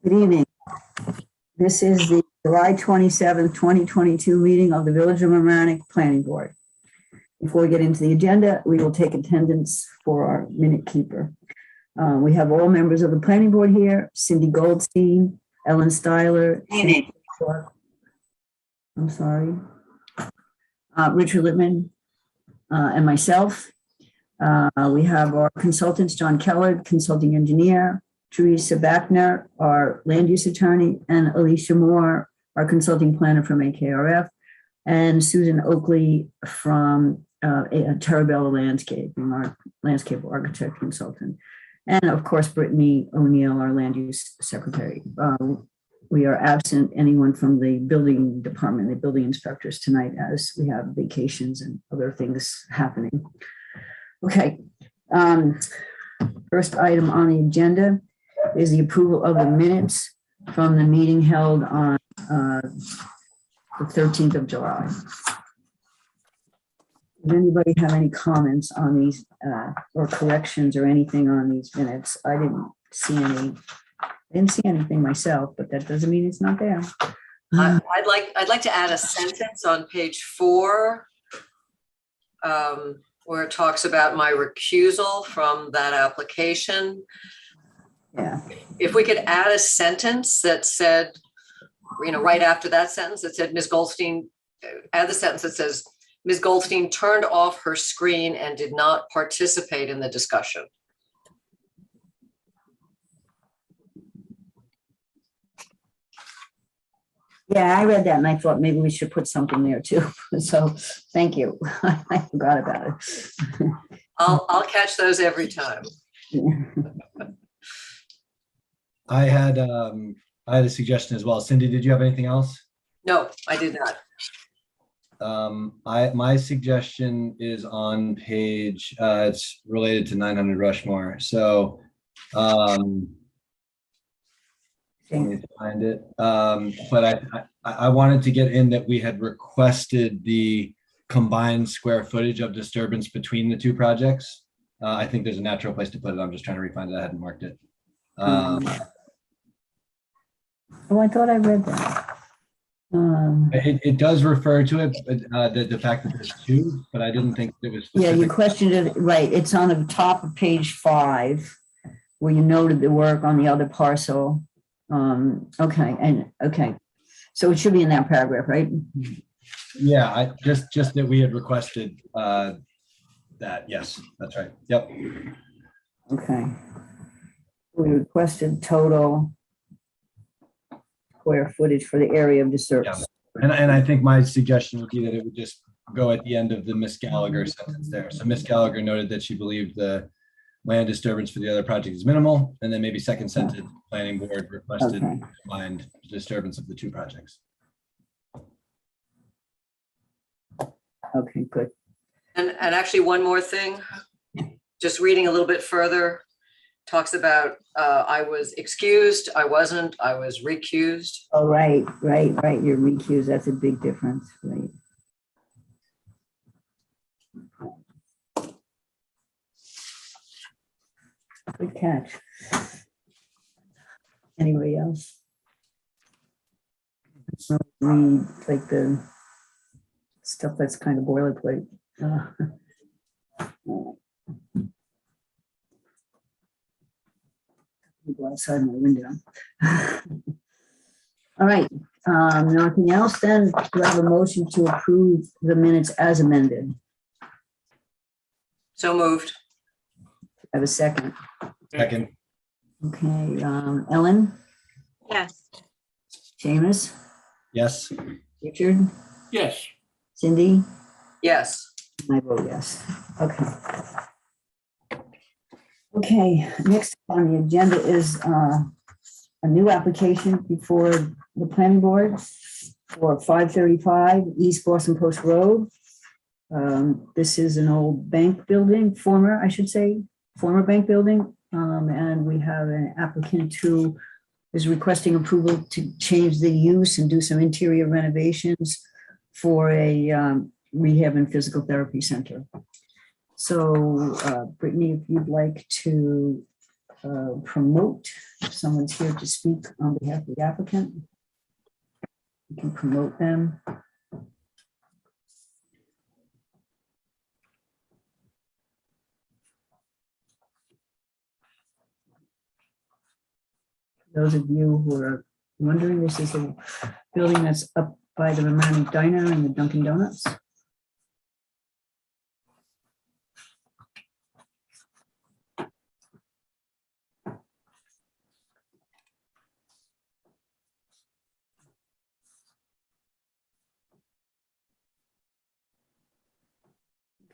Good evening. This is the July 27th, 2022 meeting of the Village of Mamaroneck Planning Board. Before we get into the agenda, we will take attendance for our minute keeper. We have all members of the planning board here: Cindy Goldstein, Ellen Styler, I'm sorry, Richard Littman, and myself. We have our consultants, John Keller, consulting engineer, Teresa Bachner, our land use attorney, and Alicia Moore, our consulting planner from AKRF, and Susan Oakley from Terabella Landscaping, our landscape architect consultant. And of course, Brittany O'Neill, our land use secretary. We are absent anyone from the building department, the building inspectors tonight, as we have vacations and other things happening. Okay. First item on the agenda is the approval of the minutes from the meeting held on the 13th of July. Does anybody have any comments on these or corrections or anything on these minutes? I didn't see anything myself, but that doesn't mean it's not there. I'd like to add a sentence on page 4 where it talks about my recusal from that application. Yeah. If we could add a sentence that said, right after that sentence that said Ms. Goldstein, add the sentence that says, Ms. Goldstein turned off her screen and did not participate in the discussion. Yeah, I read that and I thought maybe we should put something there too. So thank you. I forgot about it. I'll catch those every time. Yeah. I had a suggestion as well. Cindy, did you have anything else? No, I did not. My suggestion is on page, it's related to 900 Rushmore. So let me find it. But I wanted to get in that we had requested the combined square footage of disturbance between the two projects. I think there's a natural place to put it. I'm just trying to refine it. I hadn't marked it. Oh, I thought I read that. It does refer to it, the fact that there's two, but I didn't think it was specific. Yeah, you questioned it, right. It's on the top of page 5 where you noted the work on the other parcel. Okay. So it should be in that paragraph, right? Yeah, I just that we had requested that. Yes, that's right. Yep. Okay. We requested total square footage for the area of disturbance. Yeah. And I think my suggestion would be that it would just go at the end of the Miss Gallagher sentence there. So Miss Gallagher noted that she believed the land disturbance for the other project is minimal, and then maybe second sentence, planning board requested combined disturbance of the two projects. Okay, good. And actually one more thing, just reading a little bit further, talks about I was excused, I wasn't, I was recused. Oh, right. You're recused. That's a big difference, right? Good catch. Anybody else? Read like the stuff that's kind of boilerplate. Go outside my window. All right. Nothing else then. Do I have a motion to approve the minutes as amended? So moved. I have a second. Second. Okay. Ellen? Yes. Seamus? Yes. Richard? Yes. Cindy? Yes. I vote yes. Okay. Okay, next on the agenda is a new application before the planning board for 535 East Boston Post Road. This is an old bank building, former bank building. And we have an applicant who is requesting approval to change the use and do some interior renovations for a rehab and physical therapy center. So Brittany, if you'd like to promote, if someone's here to speak on behalf of the applicant. You can promote them. Those of you who are wondering, this is the building that's up by the Mamaroneck Diner and the Dunkin' Donuts.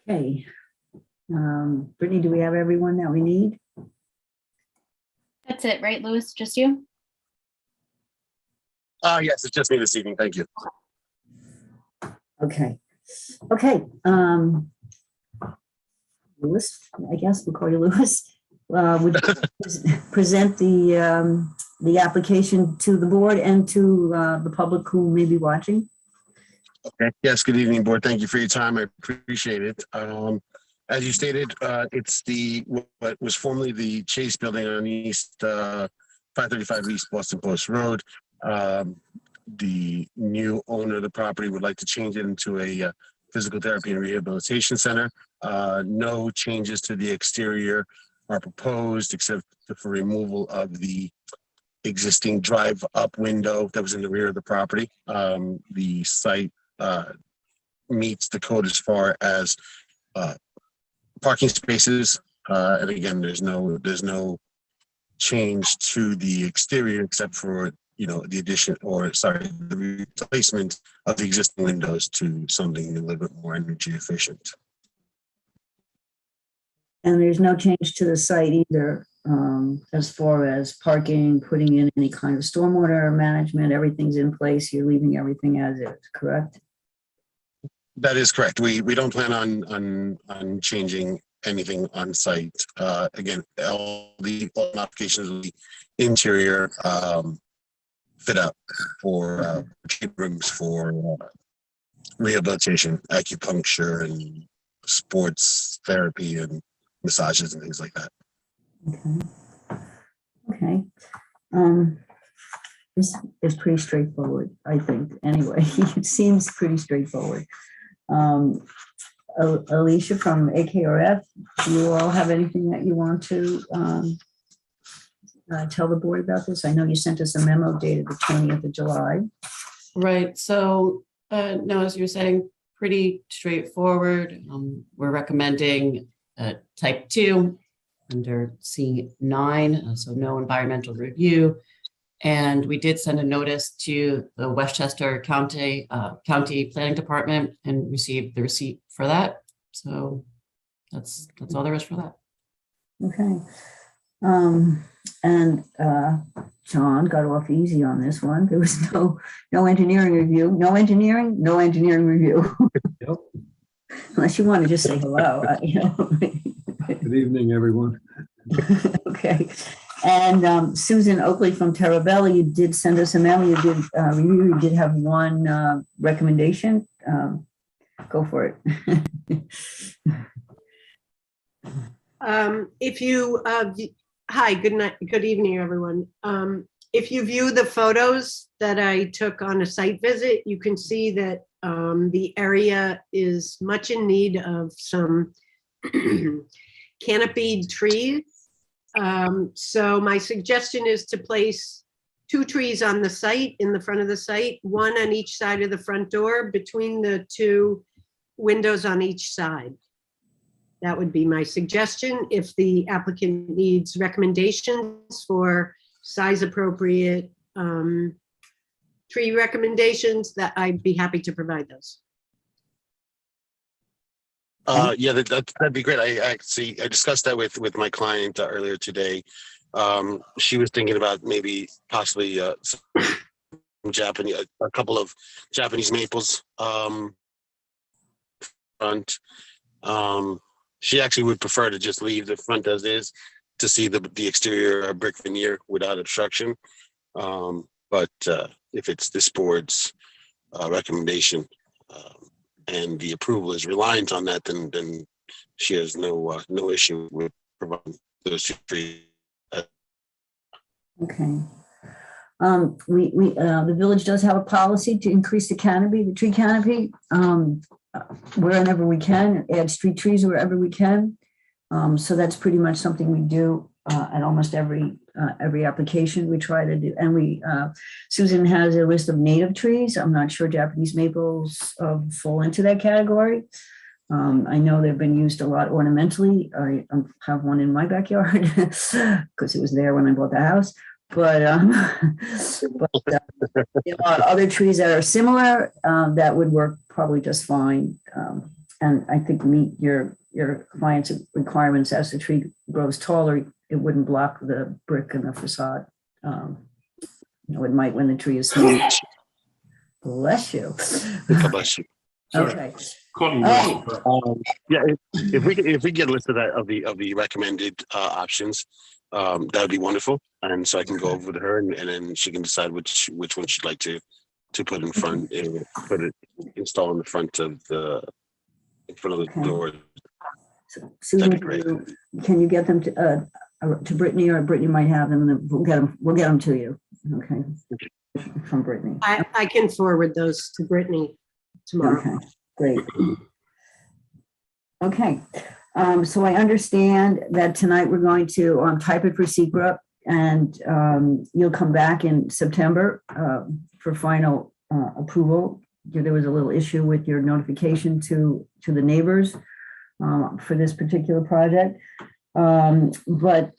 Okay. Brittany, do we have everyone that we need? That's it, right, Louis? Just you? Yes, it's just me this evening. Thank you. Okay. Okay. Louis, I guess we'll call you Louis. Would you present the application to the board and to the public who may be watching? Okay. Yes, good evening, board. Thank you for your time. I appreciate it. As you stated, it's what was formerly the Chase Building on East 535 East Boston Post Road. The new owner of the property would like to change it into a physical therapy and rehabilitation center. No changes to the exterior are proposed except for removal of the existing drive-up window that was in the rear of the property. The site meets the code as far as parking spaces, and again, there's no change to the exterior except for the addition, or sorry, the replacement of the existing windows to something a little bit more energy efficient. And there's no change to the site either, as far as parking, putting in any kind of stormwater management, everything's in place. You're leaving everything as is, correct? That is correct. We don't plan on changing anything on site. Again, all applications will be interior fit up for treatment rooms for rehabilitation, acupuncture, and sports therapy, and massages and things like that. Okay. This is pretty straightforward, I think. Anyway, it seems pretty straightforward. Alicia from AKRF, do you all have anything that you want to tell the board about this? I know you sent us a memo dated the 20th of July. Right. So, no, as you're saying, pretty straightforward. We're recommending type 2 under C9, so no environmental review. And we did send a notice to the Westchester County Planning Department and received the receipt for that. So that's all there is for that. Okay. John got off easy on this one. There was no engineering review. No engineering review. Yep. Unless you want to just say hello. Good evening, everyone. Okay. And Susan Oakley from Terabella, you did send us a mail. You did review. You did have one recommendation. Go for it. Hi, good night, good evening, everyone. If you view the photos that I took on a site visit, you can see that the area is much in need of some canopied trees. So my suggestion is to place 2 trees on the site, in the front of the site, 1 on each side of the front door, between the 2 windows on each side. That would be my suggestion. If the applicant needs recommendations for size appropriate tree recommendations, that I'd be happy to provide those. Yeah, that'd be great. I discussed that with my client earlier today. She was thinking about maybe possibly some Japanese, a couple of Japanese maples front. She actually would prefer to just leave the front as is to see the exterior brick veneer without obstruction. But if it's this board's recommendation and the approval is reliant on that, then she has no issue with providing those 2 trees as Okay. The village does have a policy to increase the canopy, the tree canopy, wherever we can, add street trees wherever we can. So that's pretty much something we do at almost every application we try to do. And Susan has a list of native trees. I'm not sure Japanese maples fall into that category. I know they've been used a lot ornamentally. I have one in my backyard because it was there when I bought the house. But there are other trees that are similar that would work probably just fine, and I think meet your client's requirements. As the tree grows taller, it wouldn't block the brick and the facade. It might when the tree is smooth. Bless you. God bless you. Okay. Yeah, if we get a list of that of the recommended options, that would be wonderful. And so I can go over with her, and then she can decide which one she'd like to put in front, install in the front of the door. So, Susan, can you get them to Brittany, or Brittany might have them, and we'll get them to you. Okay. From Brittany. I can forward those to Brittany tomorrow. Okay, great. Okay, so I understand that tonight we're going to type it for secret, and you'll come back in September for final approval. There was a little issue with your notification to the neighbors for this particular project. But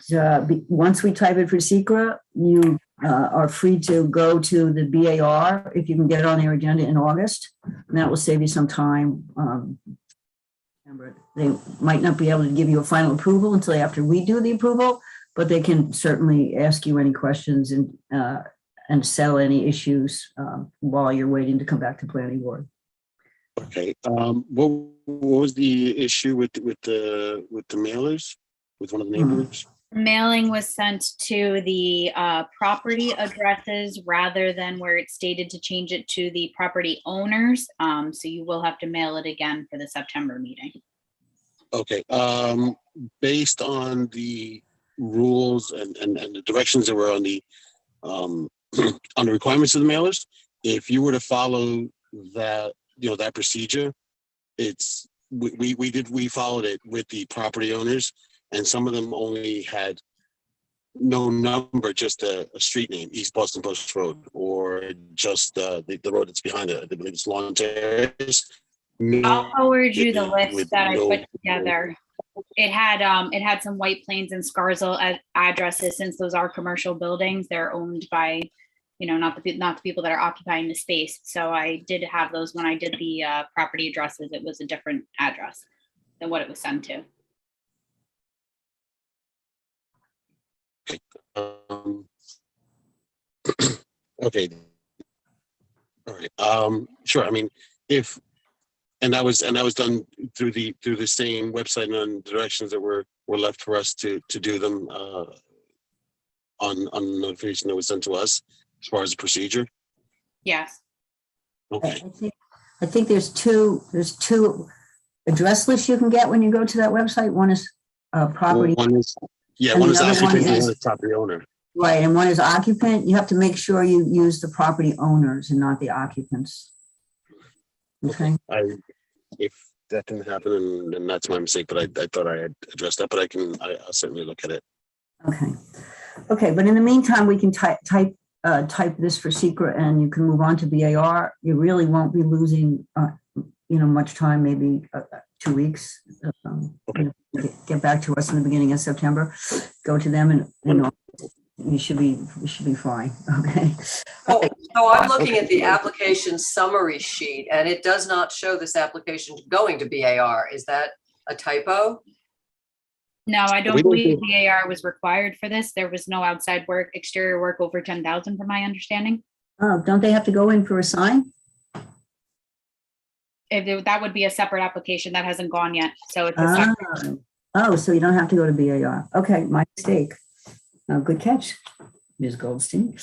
once we type it for secret, you are free to go to the BAR if you can get it on their agenda in August. And that will save you some time. They might not be able to give you a final approval until after we do the approval, but they can certainly ask you any questions and settle any issues while you're waiting to come back to planning board. Okay. What was the issue with the mailers, with one of the neighbors? Mailing was sent to the property addresses rather than where it's stated to change it to the property owners. So you will have to mail it again for the September meeting. Okay. Based on the rules and the directions that were on the on the requirements of the mailers, if you were to follow that, that procedure, we followed it with the property owners, and some of them only had no number, just a street name, East Boston Post Road, or just the road that's behind it. I believe it's Lawn Terrace. I'll forward you the list that I put together. It had some White Plains and Scarsdale addresses. Since those are commercial buildings, they're owned by, not the people that are occupying the space. So I did have those when I did the property addresses. It was a different address than what it was sent to. Okay. All right. Sure. I mean, and that was done through the same website and on directions that were left for us to do them on the notification that was sent to us as far as the procedure. Yes. Okay. I think there's two address lists you can get when you go to that website. One is property. One is occupant, and one is property owner. Right, and one is occupant. You have to make sure you use the property owners and not the occupants. Okay. If that didn't happen, then that's my mistake. But I thought I had addressed that. But I'll certainly look at it. Okay. But in the meantime, we can type this for secret, and you can move on to BAR. You really won't be losing, much time. Maybe 2 weeks. Okay. Get back to us in the beginning of September. Go to them, and we should be fine. Okay. So I'm looking at the application summary sheet, and it does not show this application going to BAR. Is that a typo? No, I don't believe BAR was required for this. There was no outside work, exterior work over 10,000 from my understanding. Oh, don't they have to go in for a sign? That would be a separate application that hasn't gone yet. So it's a separate. Oh, so you don't have to go to BAR. Okay, my mistake. Good catch, Ms. Goldstein.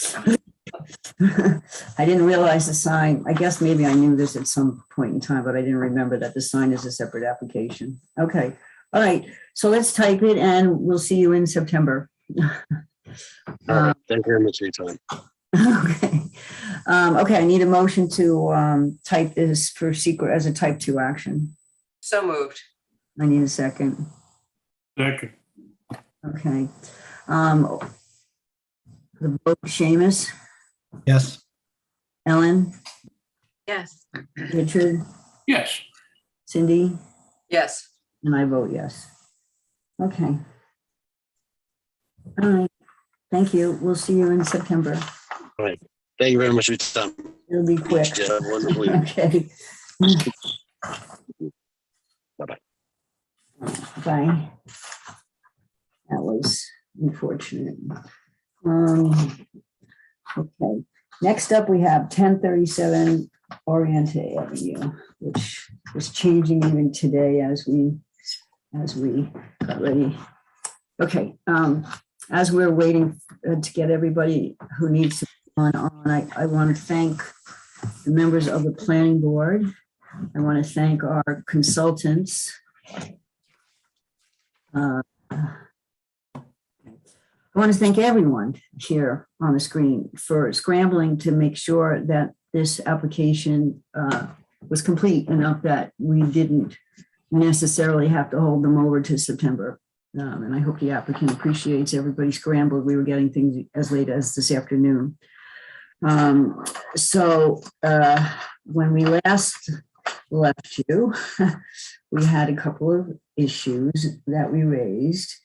I didn't realize the sign. I guess maybe I knew this at some point in time, but I didn't remember that the sign is a separate application. Okay. All right. So let's type it, and we'll see you in September. All right. Thank you very much for your time. Okay. Okay, I need a motion to type this for secret as a type 2 action. So moved. I need a second. Second. Okay. The vote, Seamus, Yes. Ellen, Yes. Richard, Yes. Cindy, Yes. and I vote yes. Okay. All right. Thank you. We'll see you in September. All right. Thank you very much for your time. It'll be quick. Yeah, have a wonderful evening. Okay. Bye-bye. Bye. That was unfortunate. Okay, next up, we have 1037 Oriente Avenue, which is changing even today as we got ready. Okay, as we're waiting to get everybody who needs to on, I want to thank the members of the planning board. I want to thank our consultants. I want to thank everyone here on the screen for scrambling to make sure that this application was complete enough that we didn't necessarily have to hold them over to September. And I hope the applicant appreciates everybody scrambled. We were getting things as late as this afternoon. So when we last left you, we had a couple of issues that we raised.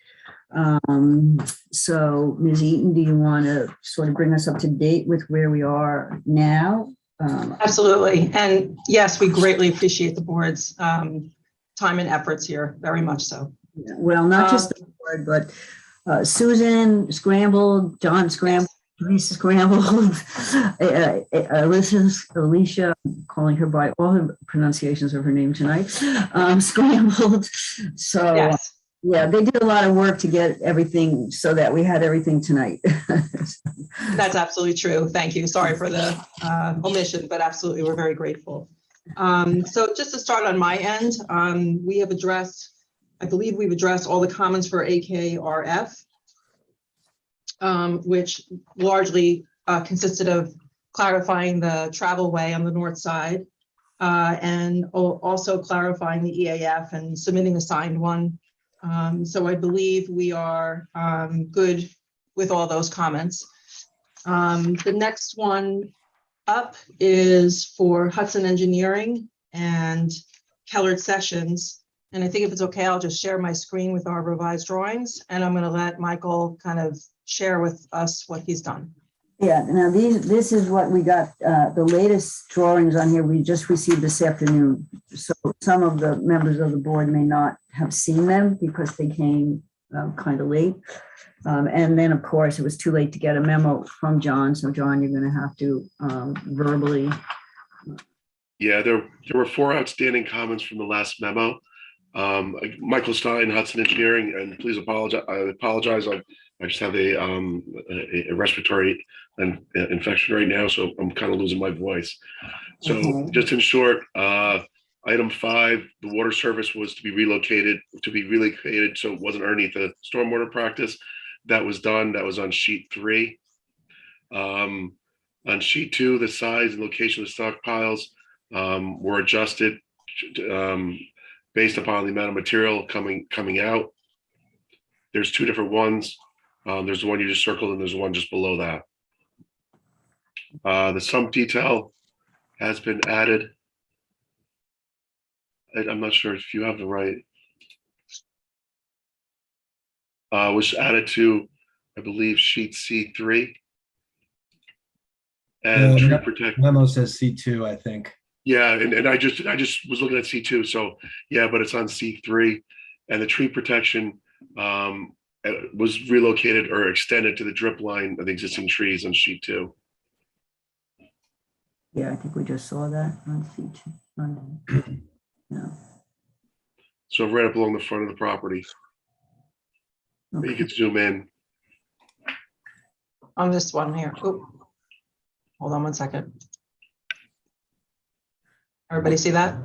So Ms. Eaton, do you want to sort of bring us up to date with where we are now? Absolutely. And yes, we greatly appreciate the board's time and efforts here, very much so. Well, not just the board, but Susan scrambled, John scrambled, Teresa scrambled, Alicia, calling her by all the pronunciations of her name tonight, scrambled. So Yes. yeah, they did a lot of work to get everything so that we had everything tonight. That's absolutely true. Thank you. Sorry for the omission, but absolutely, we're very grateful. So just to start on my end, we have addressed, I believe we've addressed all the comments for AKRF, which largely consisted of clarifying the travel way on the north side and also clarifying the EAF and submitting a signed one. So I believe we are good with all those comments. The next one up is for Hudson Engineering and Kellard Sessions. And I think if it's okay, I'll just share my screen with our revised drawings, and I'm going to let Michael kind of share with us what he's done. Yeah, now this is what we got, the latest drawings on here we just received this afternoon. So some of the members of the board may not have seen them because they came kind of late. And then, of course, it was too late to get a memo from John. So John, you're going to have to verbally. Yeah, there were 4 outstanding comments from the last memo. Michael Stein, Hudson Engineering, and please apologize. I apologize. I just have a respiratory infection right now, so I'm kind of losing my voice. So just in short, item 5, the water service was to be relocated, so it wasn't underneath the stormwater practice. That was done. That was on sheet 3. On sheet 2, the size and location of the stockpiles were adjusted based upon the amount of material coming out. There's 2 different ones. There's the one you just circled and there's one just below that. The sump detail has been added. I'm not sure if you have the right. Was added to, I believe, sheet C3. And tree protect. Memo says C2, I think. Yeah, and I just was looking at C2, so yeah, but it's on C3, and the tree protection was relocated or extended to the drip line of the existing trees on sheet 2. Yeah, I think we just saw that on C2. Yeah. So right up along the front of the property. Okay. You can zoom in. On this one here. Oop. Hold on one second. Everybody see that?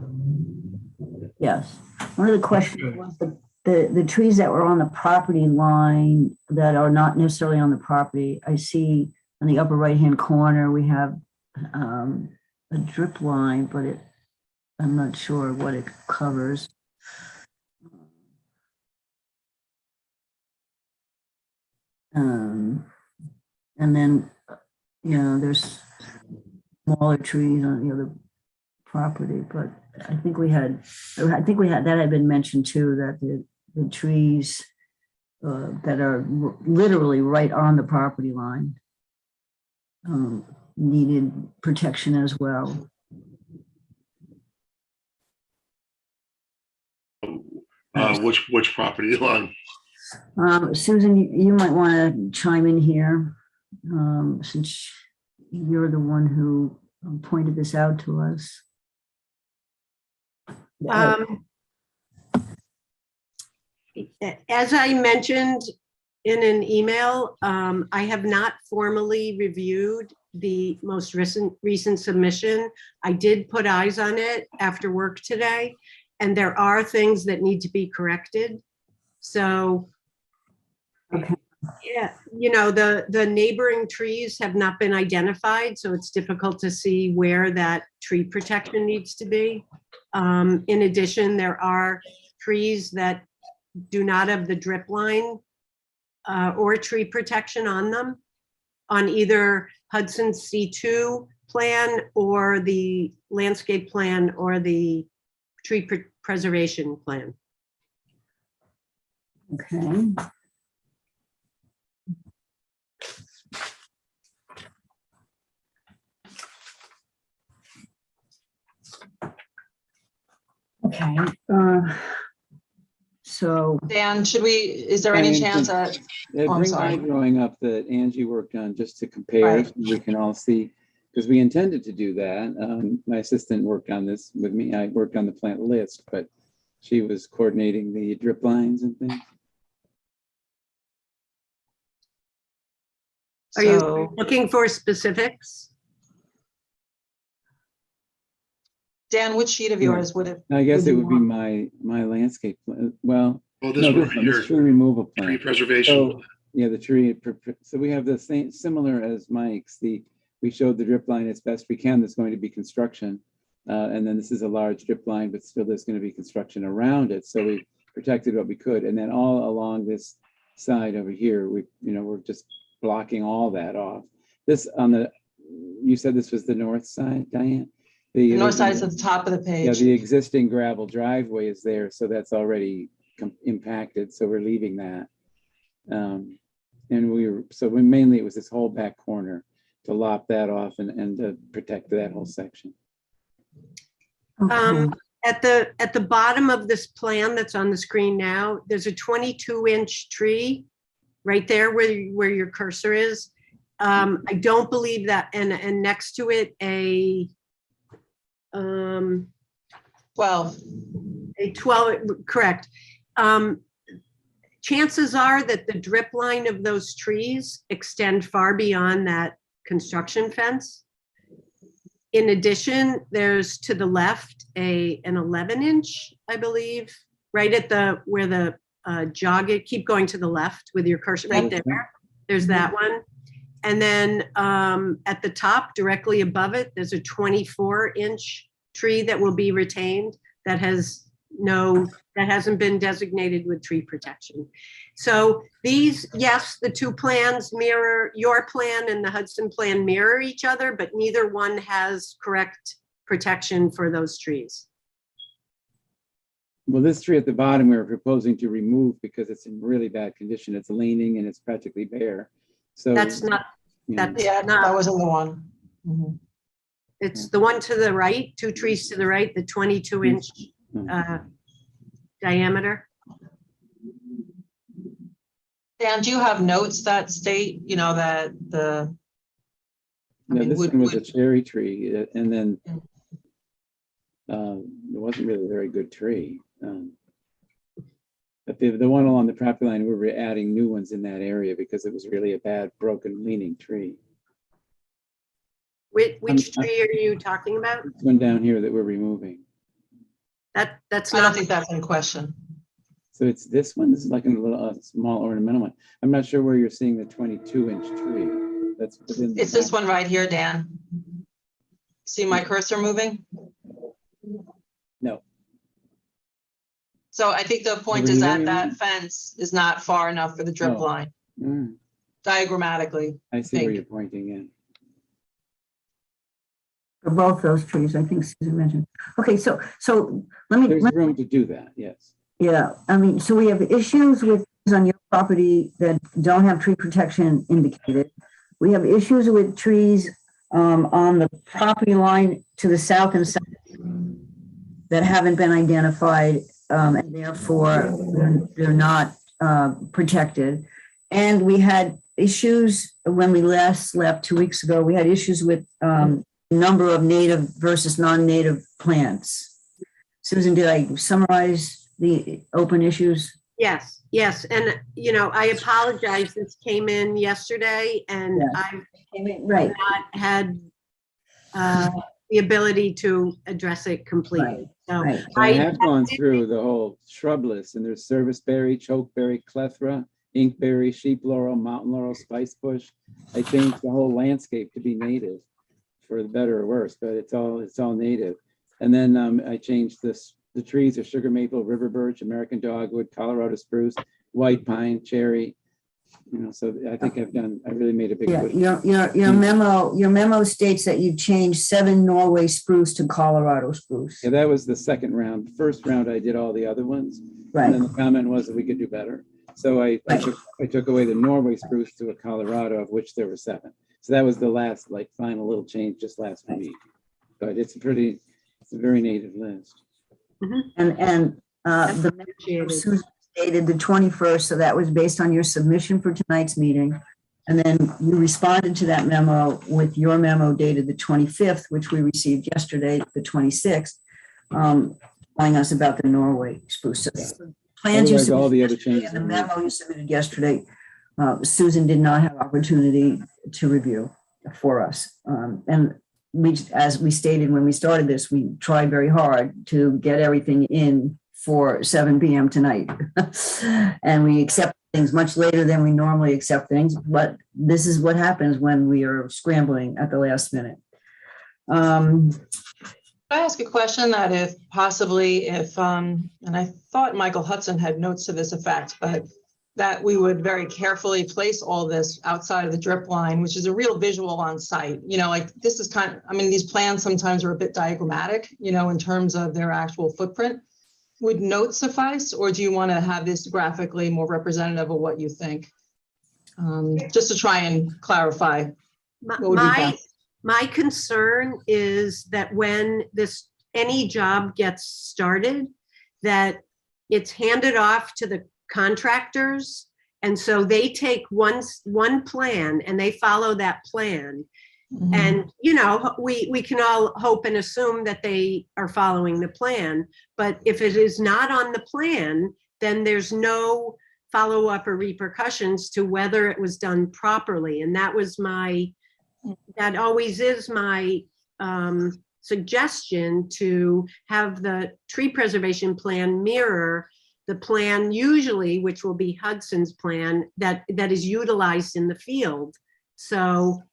Yes. One of the questions was the trees that were on the property line that are not necessarily on the property, I see on the upper right-hand corner, we have a drip line, but I'm not sure what it covers. And then, there's smaller trees on the other property, but I think that had been mentioned too, that the trees that are literally right on the property line needed protection as well. Which property line? Susan, you might want to chime in here, since you're the one who pointed this out to us. As I mentioned in an email, I have not formally reviewed the most recent submission. I did put eyes on it after work today, and there are things that need to be corrected. So, Okay. yeah, the neighboring trees have not been identified, so it's difficult to see where that tree protection needs to be. In addition, there are trees that do not have the drip line or tree protection on them, on either Hudson's C2 plan or the landscape plan or the tree preservation plan. Okay. Okay. So Dan, is there any chance that, I'm Bring my sorry. drawing up that Angie worked on just to compare, Right. so we can all see, because we intended to do that. My assistant worked on this with me. I worked on the plant list, but she was coordinating the drip lines and things. Are you So, looking for specifics? Dan, which sheet of Yeah. yours would it? I guess Would it you would be want- my landscape plan. Well, Well, this no, one this right one, here, this tree removal tree plan. preservation. So, yeah, the tree, so we have the same, similar as Mike's, we showed the drip line as best we can. There's going to be construction. And then this is a large drip line, but still there's going to be construction around it. So we protected what we could. And then all along this side over here, we're just blocking all that off. This you said this was the north side, Diane? The north side is at the top of the Yeah, page. the existing gravel driveway is there, so that's already impacted, so we're leaving that. And mainly it was this whole back corner to lop that off and to protect that whole section. okay. At the bottom of this plan that's on the screen now, there's a 22-inch tree right there where your cursor is. I don't believe that, and next to it, a 12. 12, correct. Chances are that the drip line of those trees extend far beyond that construction fence. In addition, there's to the left an 11-inch, I believe, right at where the jog, keep going to the left with your cursor right there. There's that one. And then at the top, directly above it, there's a 24-inch tree that will be retained that hasn't been designated with tree protection. So these, yes, the two plans mirror, your plan and the Hudson plan mirror each other, but neither one has correct protection for those trees. Well, this tree at the bottom, we're proposing to remove because it's in really bad condition. It's leaning and it's practically bare. So That's not, that's Yeah, that not, wasn't the one. Mhm. it's the one to the right, two trees to the right, the 22-inch diameter. Dan, do you have notes that state, that the? I No, mean, this would- one was a would- cherry tree, and then it wasn't really a very good tree. But the one along the property line, we were adding new ones in that area because it was really a bad, broken, leaning tree. Which tree are you talking about? This one down here that we're removing. That's I don't not, think that's in question. So it's this one. This is like a little small ornamental one. I'm not sure where you're seeing the 22-inch tree. That's within. It's this one right here, Dan. See my cursor moving? No. So I think the point Over is here, that you that mean? fence is not far enough for the drip Oh. line Mm, diagrammatically. I see where Think. you're pointing in. For both those trees, I think Susan mentioned. Okay, so let me, There's room to do that, yes. yeah, I mean, so we have issues with on your property that don't have tree protection indicated. We have issues with trees on the property line to the south and south that haven't been identified, and therefore they're not protected. And we had issues when we last left 2 weeks ago. We had issues with number of native versus non-native plants. Susan, did I summarize the open issues? Yes, yes. And, you know, I apologize. This came in yesterday and Yeah. I've Right. not had the ability to address it completely. So Right. So I have gone through the whole shrub list, and there's serviceberry, chokeberry, clethra, inkberry, sheep laurel, mountain laurel, spice bush. I changed the whole landscape to be native, for the better or worse, but it's all native. And then I changed the trees are sugar maple, river birch, American dogwood, Colorado spruce, white pine, cherry. You know, so I think I really made a big Yeah, push. your memo states that you changed 7 Norway spruce to Colorado spruce. Yeah, that was the second round. First round, I did all the other ones. And Right. then the comment was that we could do better. So I took away the Norway spruce to a Colorado, of which there were 7. So that was the last, final little change just last week. But it's a very native list. And the memo Susan dated the 21st, so that was based on your submission for tonight's meeting. And then you responded to that memo with your memo dated the 25th, which we received yesterday, the 26th, telling us about the Norway spruce. So the plans you Otherwise, all the other submitted changes. and the memo you submitted yesterday, Susan did not have opportunity to review for us. And we, as we stated when we started this, we tried very hard to get everything in for 7 p.m. tonight. And we accept things much later than we normally accept things, but this is what happens when we are scrambling at the last minute. Can I ask a question that if, and I thought Michael Hudson had notes to this effect, but that we would very carefully place all this outside of the drip line, which is a real visual on site. You know, like this is these plans sometimes are a bit diagrammatic, you know, in terms of their actual footprint. Would notes suffice, or do you want to have this graphically more representative of what you think? Just to try and clarify. what would be best. My concern is that when any job gets started, that it's handed off to the contractors. And so they take one plan and they follow that plan. Mhm. And, you know, we can all hope and assume that they are following the plan. But if it is not on the plan, then there's no follow-up or repercussions to whether it was done properly. And that always is my suggestion, to have the tree preservation plan mirror the plan usually, which will be Hudson's plan that is utilized in the field. So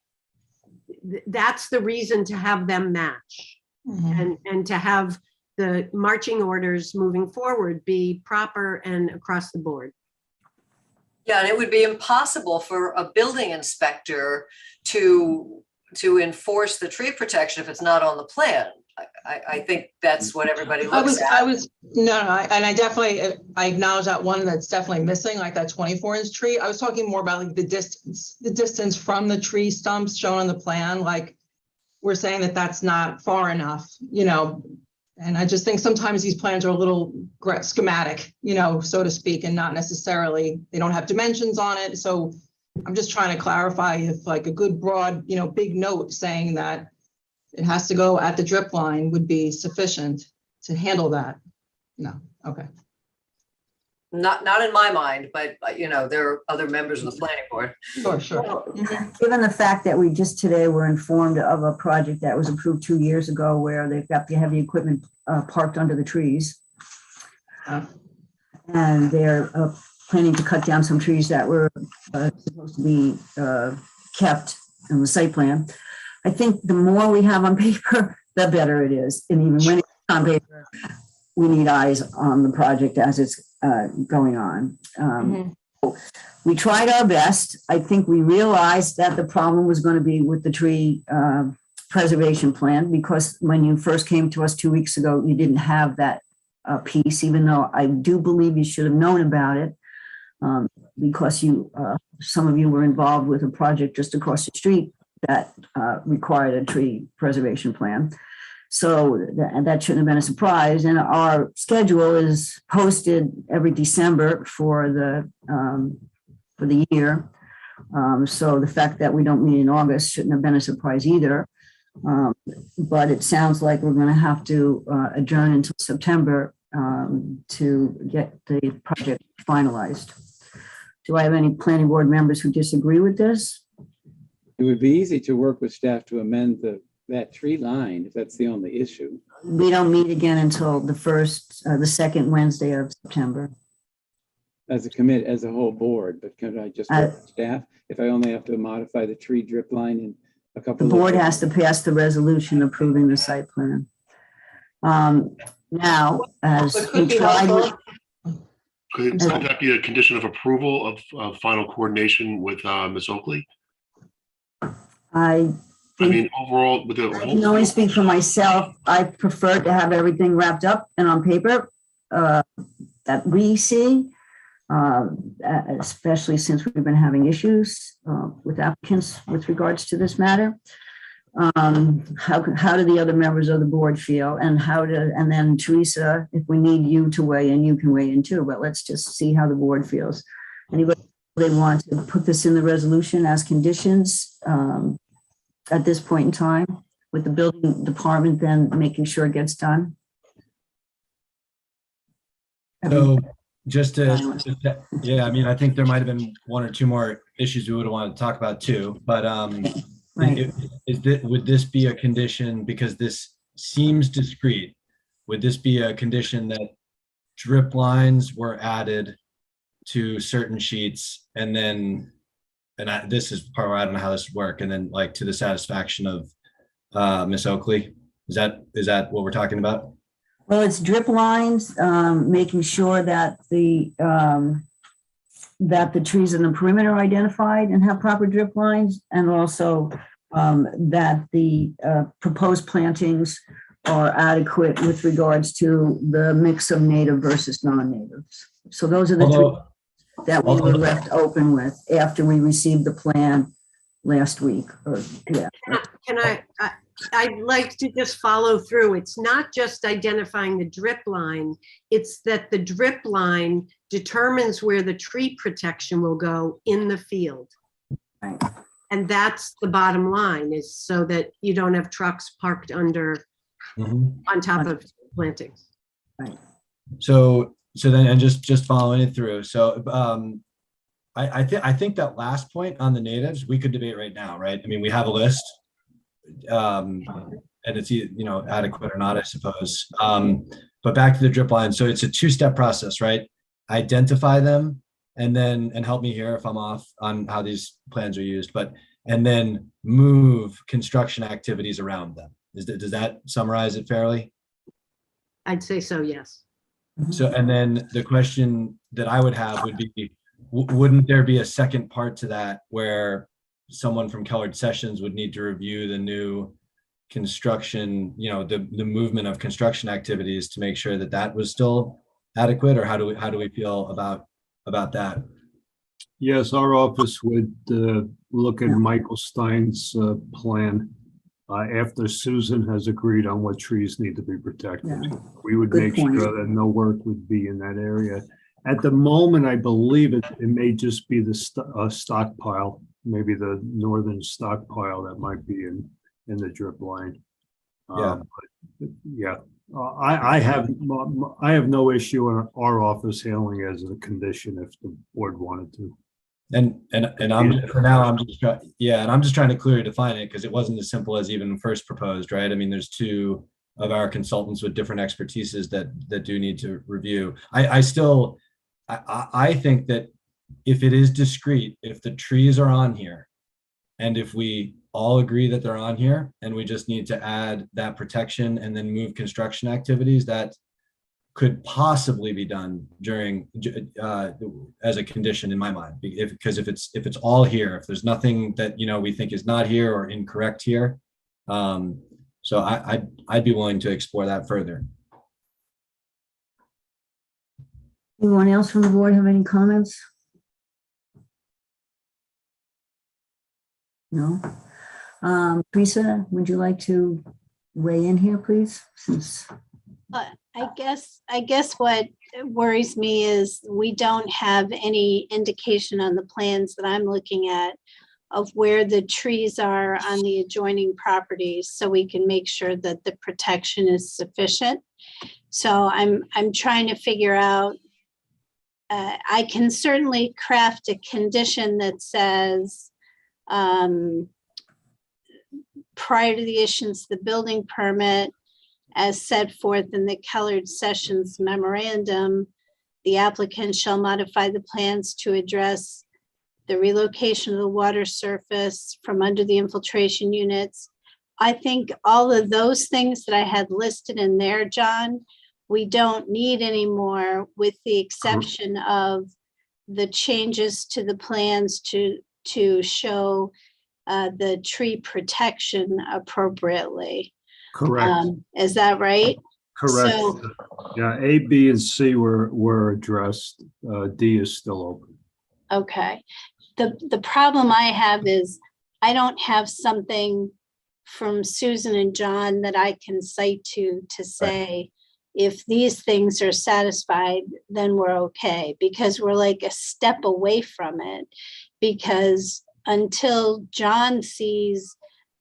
that's the reason to have them match. Mhm. And to have the marching orders moving forward be proper and across the board. Yeah, and it would be impossible for a building inspector to enforce the tree protection if it's not on the plan. I think that's what everybody looks at. I acknowledge that one that's definitely missing, like that 24-inch tree. I was talking more about like the distance from the tree stumps shown on the plan. Like we're saying that that's not far enough, you know, and I just think sometimes these plans are a little schematic, you know, so to speak, and not necessarily, they don't have dimensions on it. So I'm just trying to clarify if like a good broad, you know, big note saying that it has to go at the drip line would be sufficient to handle that. No, okay. Not in my mind, but you know, there are other members of the planning board. Sure. Well, given the fact that we just today were informed of a project that was approved 2 years ago where they've got the heavy equipment parked under the trees. And they're planning to cut down some trees that were supposed to be kept in the site plan. I think the more we have on paper, the better it is. And even when it's on paper, we need eyes on the project as it's going on. We tried our best. I think we realized that the problem was going to be with the tree preservation plan, because when you first came to us 2 weeks ago, you didn't have that piece, even though I do believe you should have known about it, because some of you were involved with a project just across the street that required a tree preservation plan. So that shouldn't have been a surprise. And our schedule is posted every December for the year. So the fact that we don't meet in August shouldn't have been a surprise either. But it sounds like we're going to have to adjourn until September to get the project finalized. Do I have any planning board members who disagree with this? It would be easy to work with staff to amend that tree line if that's the only issue. We don't meet again until the second Wednesday of September. As a commit, as a whole board, but can I just work with staff if I only have to modify the tree drip line in a couple The board has to pass the resolution approving the site plan. Now, as we tried, Could that be a condition of approval of final coordination with Ms. Oakley? I mean, overall, with the I can only speak for myself. I prefer to have everything wrapped up and on paper that we see, especially since we've been having issues with applicants with regards to this matter. How do the other members of the board feel, and and then Teresa, if we need you to weigh in, you can weigh in too, but let's just see how the board feels. Anybody they want to put this in the resolution as conditions at this point in time, with the building department then making sure it gets done? So yeah, I mean, I think there might have been one or two more issues we would have wanted to talk about too, but Right. would this be a condition, because this seems discrete, would this be a condition that drip lines were added to certain sheets and then, this is part where I don't know how this would work, and then like to the satisfaction of Miss Oakley? Is that what we're talking about? Well, it's drip lines, making sure that the trees in the perimeter are identified and have proper drip lines, and also that the proposed plantings are adequate with regards to the mix of native versus non-natives. So those are the three that we were left open with after we received the plan last week. I'd like to just follow through. It's not just identifying the drip line, it's that the drip line determines where the tree protection will go in the field. Right. And that's the bottom line, is so that you don't have trucks parked under, on top of plantings. Right. So then, and just following it through. So I think that last point on the natives, we could debate right now, right? I mean, we have a list. And it's, adequate or not, I suppose. But back to the drip line. So it's a two-step process, right? Identify them, and help me here if I'm off on how these plans are used, and then move construction activities around them. Does that summarize it fairly? I'd say so, yes. So, and then the question that I would have would be, wouldn't there be a second part to that where someone from Kellard Sessions would need to review the new construction, the movement of construction activities to make sure that was still adequate, or how do we feel about that? Yes, our office would look at Michael Stein's plan after Susan has agreed on what trees need to be protected. Yeah. We would Good make point. sure that no work would be in that area. At the moment, I believe it may just be the stockpile, maybe the northern stockpile that might be in the drip line. I have no issue in our office handling it as a condition if the board wanted to. And I'm just trying to clearly define it, because it wasn't as simple as even first proposed, right? I mean, there's two of our consultants with different expertises that do need to review. I still I think that if it is discrete, if the trees are on here, and if we all agree that they're on here, and we just need to add that protection and then move construction activities, that could possibly be done during as a condition in my mind. Because if it's all here, if there's nothing that we think is not here or incorrect here, so I'd be willing to explore that further. Anyone else from the board have any comments? No. Teresa, would you like to weigh in here, please? Since I guess what worries me is we don't have any indication on the plans that I'm looking at of where the trees are on the adjoining properties, so we can make sure that the protection is sufficient. So I'm trying to figure out, I can certainly craft a condition that says, prior to the issuance of the building permit, as set forth in the Colored Sessions memorandum, the applicant shall modify the plans to address the relocation of the water surface from under the infiltration units. I think all of those things that I had listed in there, John, we don't need anymore, with the exception of the changes to the plans to show the tree protection appropriately. Correct. Is that right? Correct. So, Yeah, A, B, and C were addressed. D is still open. okay. The problem I have is I don't have something from Susan and John that I can cite to say, if these things are satisfied, then we're okay, because we're like a step away from it. Because until John sees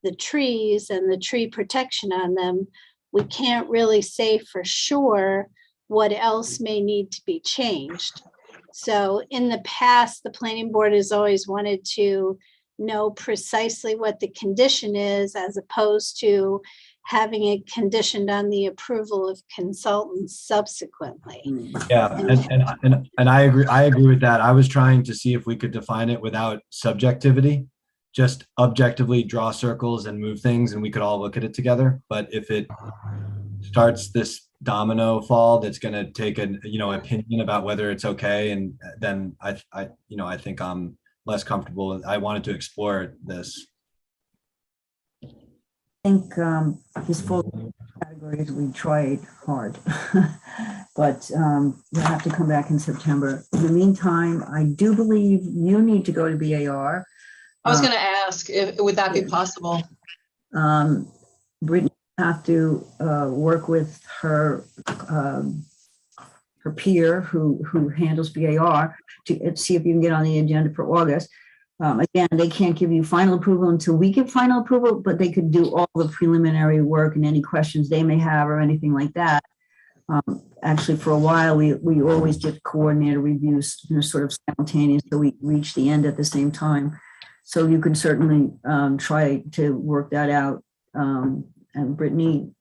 the trees and the tree protection on them, we can't really say for sure what else may need to be changed. So in the past, the planning board has always wanted to know precisely what the condition is, as opposed to having it conditioned on the approval of consultants subsequently. Yeah, and I agree with that. I was trying to see if we could define it without subjectivity, just objectively draw circles and move things, and we could all look at it together. But if it starts this domino fall, that's going to take an opinion about whether it's okay, and then I think I'm less comfortable. I wanted to explore this. I think these full categories, we tried hard, but we'll have to come back in September. In the meantime, I do believe you need to go to BAR. I was going to ask, would that be possible? Brittany will have to work with her peer who handles BAR to see if you can get on the agenda for August. Again, they can't give you final approval until we give final approval, but they could do all the preliminary work and any questions they may have or anything like that. Actually, for a while, we always did coordinated reviews, sort of simultaneous, so we reach the end at the same time. So you can certainly try to work that out. And Brittany,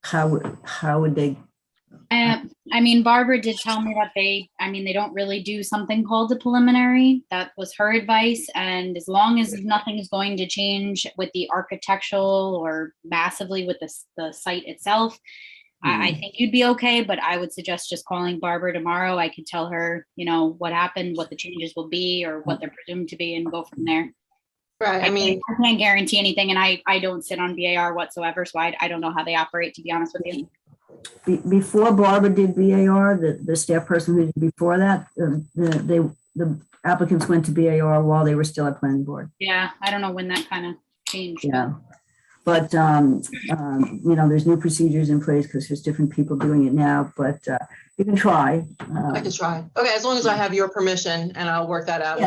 how would they? I mean, Barbara did tell me that they don't really do something called a preliminary. That was her advice. And as long as nothing is going to change with the architectural or massively with the site itself, I think you'd be okay. But I would suggest just calling Barbara tomorrow. I could tell her, what happened, what the changes will be, or what they're presumed to be, and go from there. Right. I mean, I can't guarantee anything, and I don't sit on BAR whatsoever, so I don't know how they operate, to be honest with you. Before Barbara did BAR, the staff person who did before that, the applicants went to BAR while they were still at planning board. Yeah, I don't know when that kind of changed. Yeah, but there's new procedures in place because there's different people doing it now. But you can try. I can try. Okay, as long as I have your permission, and I'll work that out.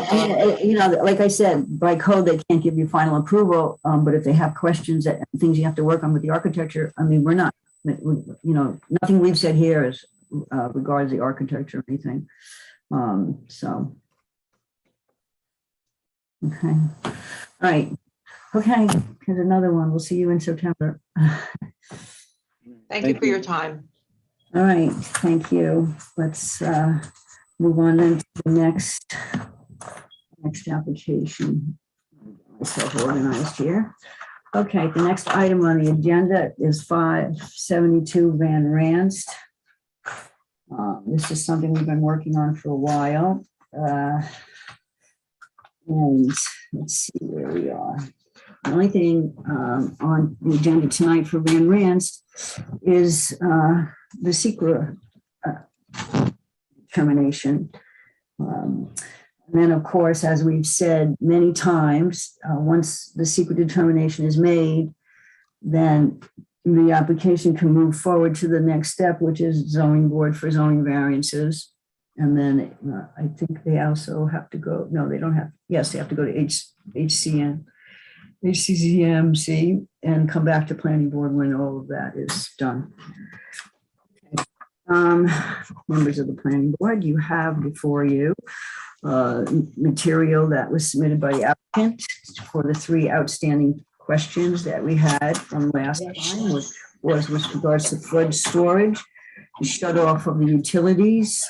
Yeah, like I said, by code they can't give you final approval. But if they have questions and things you have to work on with the architecture, we're not. Nothing we've said here is regards the architecture or anything. So, okay. All right. Okay. Here's another one. We'll see you in September. Thank you for your time. All right, thank you. Let's move on then to the next application. Get myself organized here. Okay, the next item on the agenda is 572 Van Ranst. This is something we've been working on for a while. And let's see where we are. The only thing on the agenda tonight for Van Ranst is the secret determination. And then, of course, as we've said many times, once the secret determination is made, then the application can move forward to the next step, which is zoning board for zoning variances. And then I think they also have to go, no, they don't have, yes, they have to go to HCCMC and come back to planning board when all of that is done. Members of the planning board, you have before you material that was submitted by the applicant for the 3 outstanding questions that we had from last time, which was with regards to flood storage, the shut off of the utilities,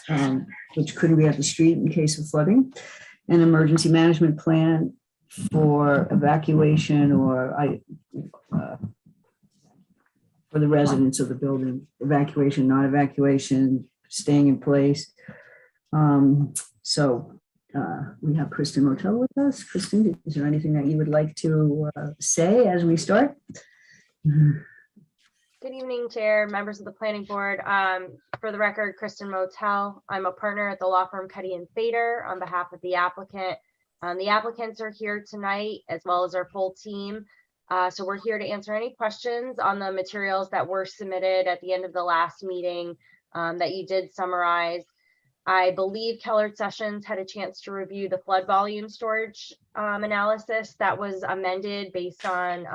which couldn't be at the street in case of flooding, an emergency management plan for evacuation or for the residents of the building, evacuation, not evacuation, staying in place. We have Kristen Motel with us. Kristen, is there anything that you would like to say as we start? Good evening, Chair, members of the Planning Board. For the record, Kristen Motel. I'm a partner at the law firm Cuddy and Fader on behalf of the applicant. The applicants are here tonight as well as our full team. So we're here to answer any questions on the materials that were submitted at the end of the last meeting that you did summarize. I believe Kellard Sessions had a chance to review the flood volume storage analysis that was amended based on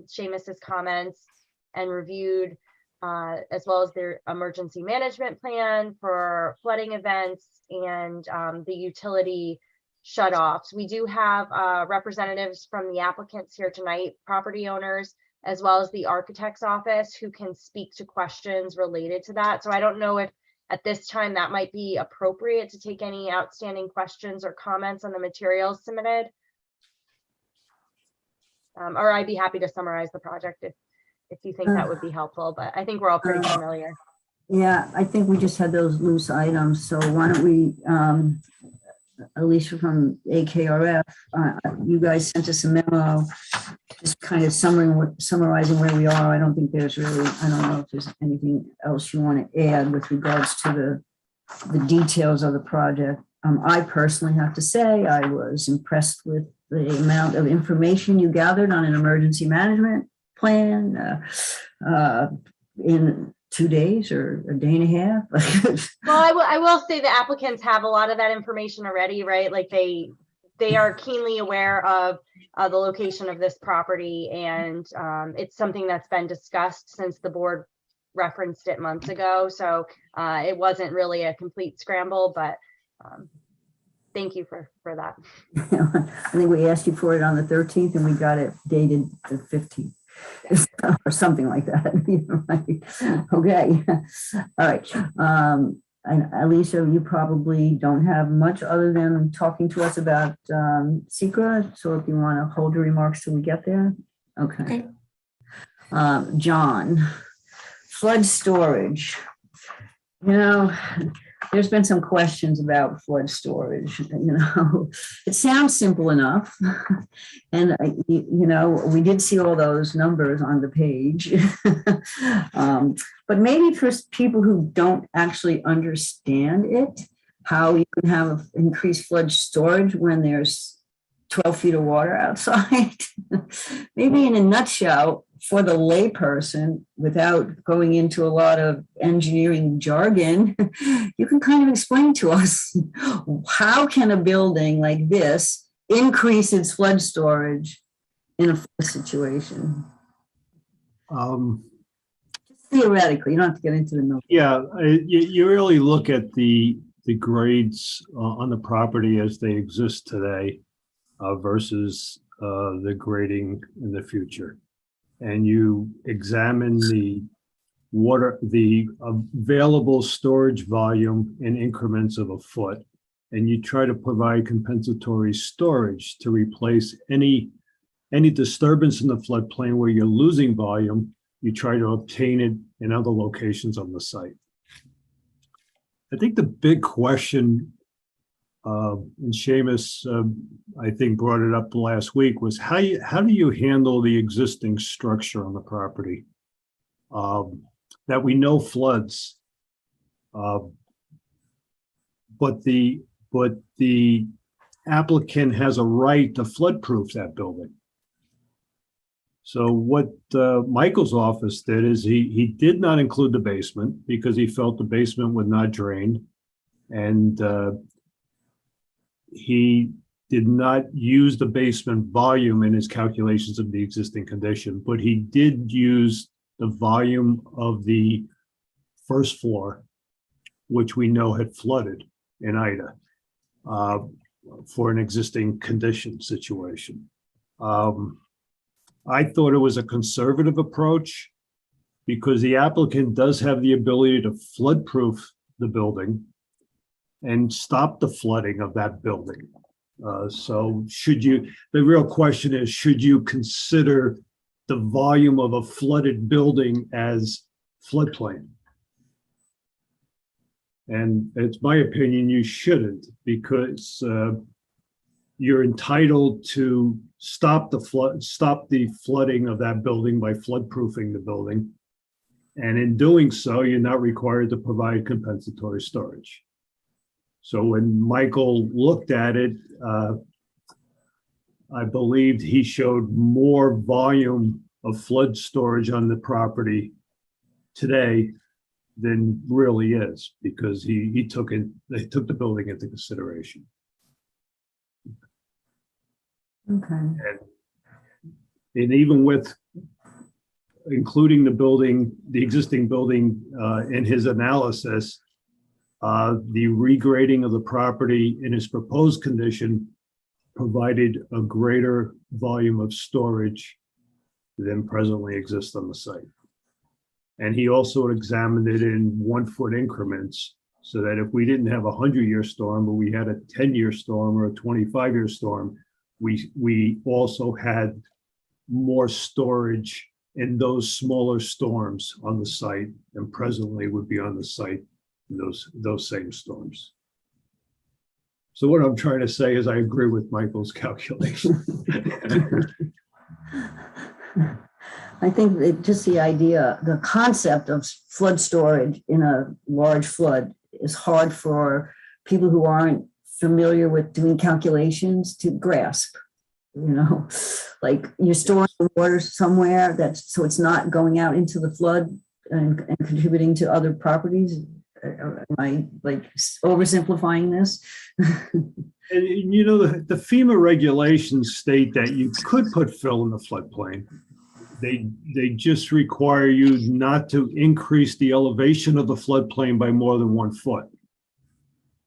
Seamus's comments and reviewed as well as their emergency management plan for flooding events and the utility shutoffs. We do have representatives from the applicants here tonight, property owners, as well as the architect's office who can speak to questions related to that. So I don't know if at this time that might be appropriate to take any outstanding questions or comments on the materials submitted. Or I'd be happy to summarize the project if you think that would be helpful, but I think we're all pretty familiar. Yeah, I think we just had those loose items. So why don't we, Alicia from AKRF, you guys sent us a memo, just kind of summarizing where we are. I don't think there's really, I don't know if there's anything else you want to add with regards to the details of the project. I personally have to say I was impressed with the amount of information you gathered on an emergency management plan in 2 days or a day and a half. Well, I will say the applicants have a lot of that information already, right? Like they are keenly aware of the location of this property, and it's something that's been discussed since the board referenced it months ago. So it wasn't really a complete scramble, but thank you for that. I think we asked you for it on the 13th and we got it dated the 15th. Or something like that. Okay. All right. And Alicia, you probably don't have much other than talking to us about SECRA. So if you want to hold your remarks till we get there. Okay. John, flood storage. You know, there's been some questions about flood storage. You know, it sounds simple enough. And, you know, we did see all those numbers on the page. But maybe for people who don't actually understand it, how you can have increased flood storage when there's 12 feet of water outside. Maybe in a nutshell, for the layperson, without going into a lot of engineering jargon, you can kind of explain to us how can a building like this increase its flood storage in a flood situation? Theoretically, you don't have to get into the numbers. Yeah, you really look at the grades on the property as they exist today versus the grading in the future. And you examine the the available storage volume in increments of a foot, and you try to provide compensatory storage to replace any disturbance in the floodplain where you're losing volume. You try to obtain it in other locations on the site. I think the big question, and Seamus, I think, brought it up last week, was how do you handle the existing structure on the property that we know floods, but the applicant has a right to flood-proof that building. So what Michael's office did is he did not include the basement because he felt the basement would not drain, and he did not use the basement volume in his calculations of the existing condition, but he did use the volume of the first floor, which we know had flooded in Ida, for an existing condition situation. I thought it was a conservative approach because the applicant does have the ability to flood-proof the building and stop the flooding of that building. So the real question is, should you consider the volume of a flooded building as floodplain? And it's my opinion you shouldn't, because you're entitled to stop the flooding of that building by flood-proofing the building. And in doing so, you're not required to provide compensatory storage. So when Michael looked at it, I believed he showed more volume of flood storage on the property today than really is, because they took the building into consideration. Okay. And even with including the existing building in his analysis, the regrading of the property in his proposed condition provided a greater volume of storage than presently exists on the site. And he also examined it in 1 foot increments, so that if we didn't have a 100-year storm, but we had a 10-year storm or a 25-year storm, we also had more storage in those smaller storms on the site and presently would be on the site in those same storms. So what I'm trying to say is I agree with Michael's calculation. I think that just the idea, the concept of flood storage in a large flood is hard for people who aren't familiar with doing calculations to grasp. Like you're storing water somewhere so it's not going out into the flood and contributing to other properties. Am I like oversimplifying this? And the FEMA regulations state that you could put fill in the floodplain. They just require you not to increase the elevation of the floodplain by more than 1 foot.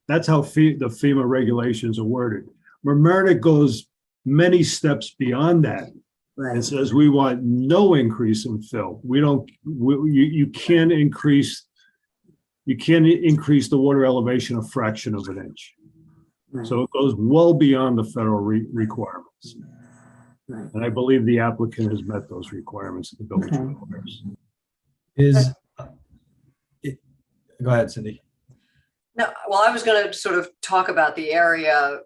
That's how the FEMA regulations are worded. Mamaroneck goes many steps beyond that. Right. And says we want no increase in fill. You can't increase the water elevation a fraction of an inch. Right. So it goes well beyond the federal requirements. Right. And I believe the applicant has met those requirements that the building requires. Go ahead, Cindy. No, well, I was going to sort of talk about the area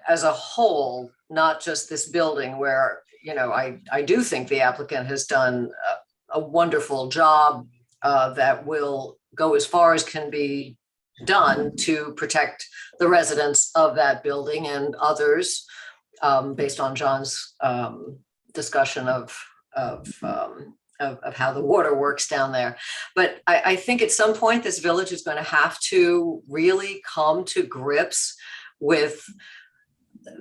as a whole, not just this building, where, I do think the applicant has done a wonderful job that will go as far as can be done to protect the residents of that building and others, based on John's discussion of how the water works down there. But I think at some point this village is going to have to really come to grips with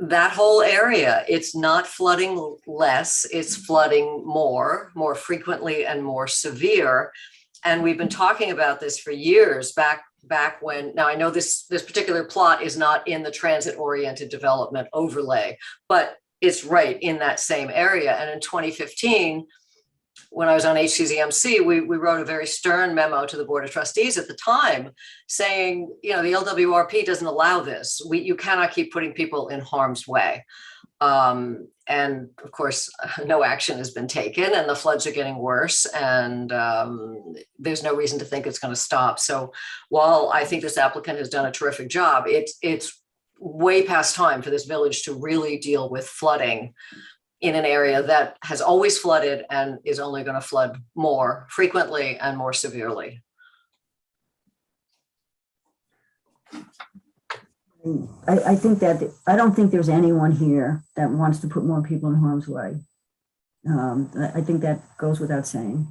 that whole area. It's not flooding less, it's flooding more frequently and more severe. And we've been talking about this for years, back when, now I know this particular plot is not in the transit-oriented development overlay, but it's right in that same area. And in 2015, when I was on HCZMC, we wrote a very stern memo to the Board of Trustees at the time saying, the LWRP doesn't allow this. You cannot keep putting people in harm's way. And of course, no action has been taken and the floods are getting worse, and there's no reason to think it's going to stop. So while I think this applicant has done a terrific job, it's way past time for this village to really deal with flooding in an area that has always flooded and is only going to flood more frequently and more severely. I think that, I don't think there's anyone here that wants to put more people in harm's way. I think that goes without saying.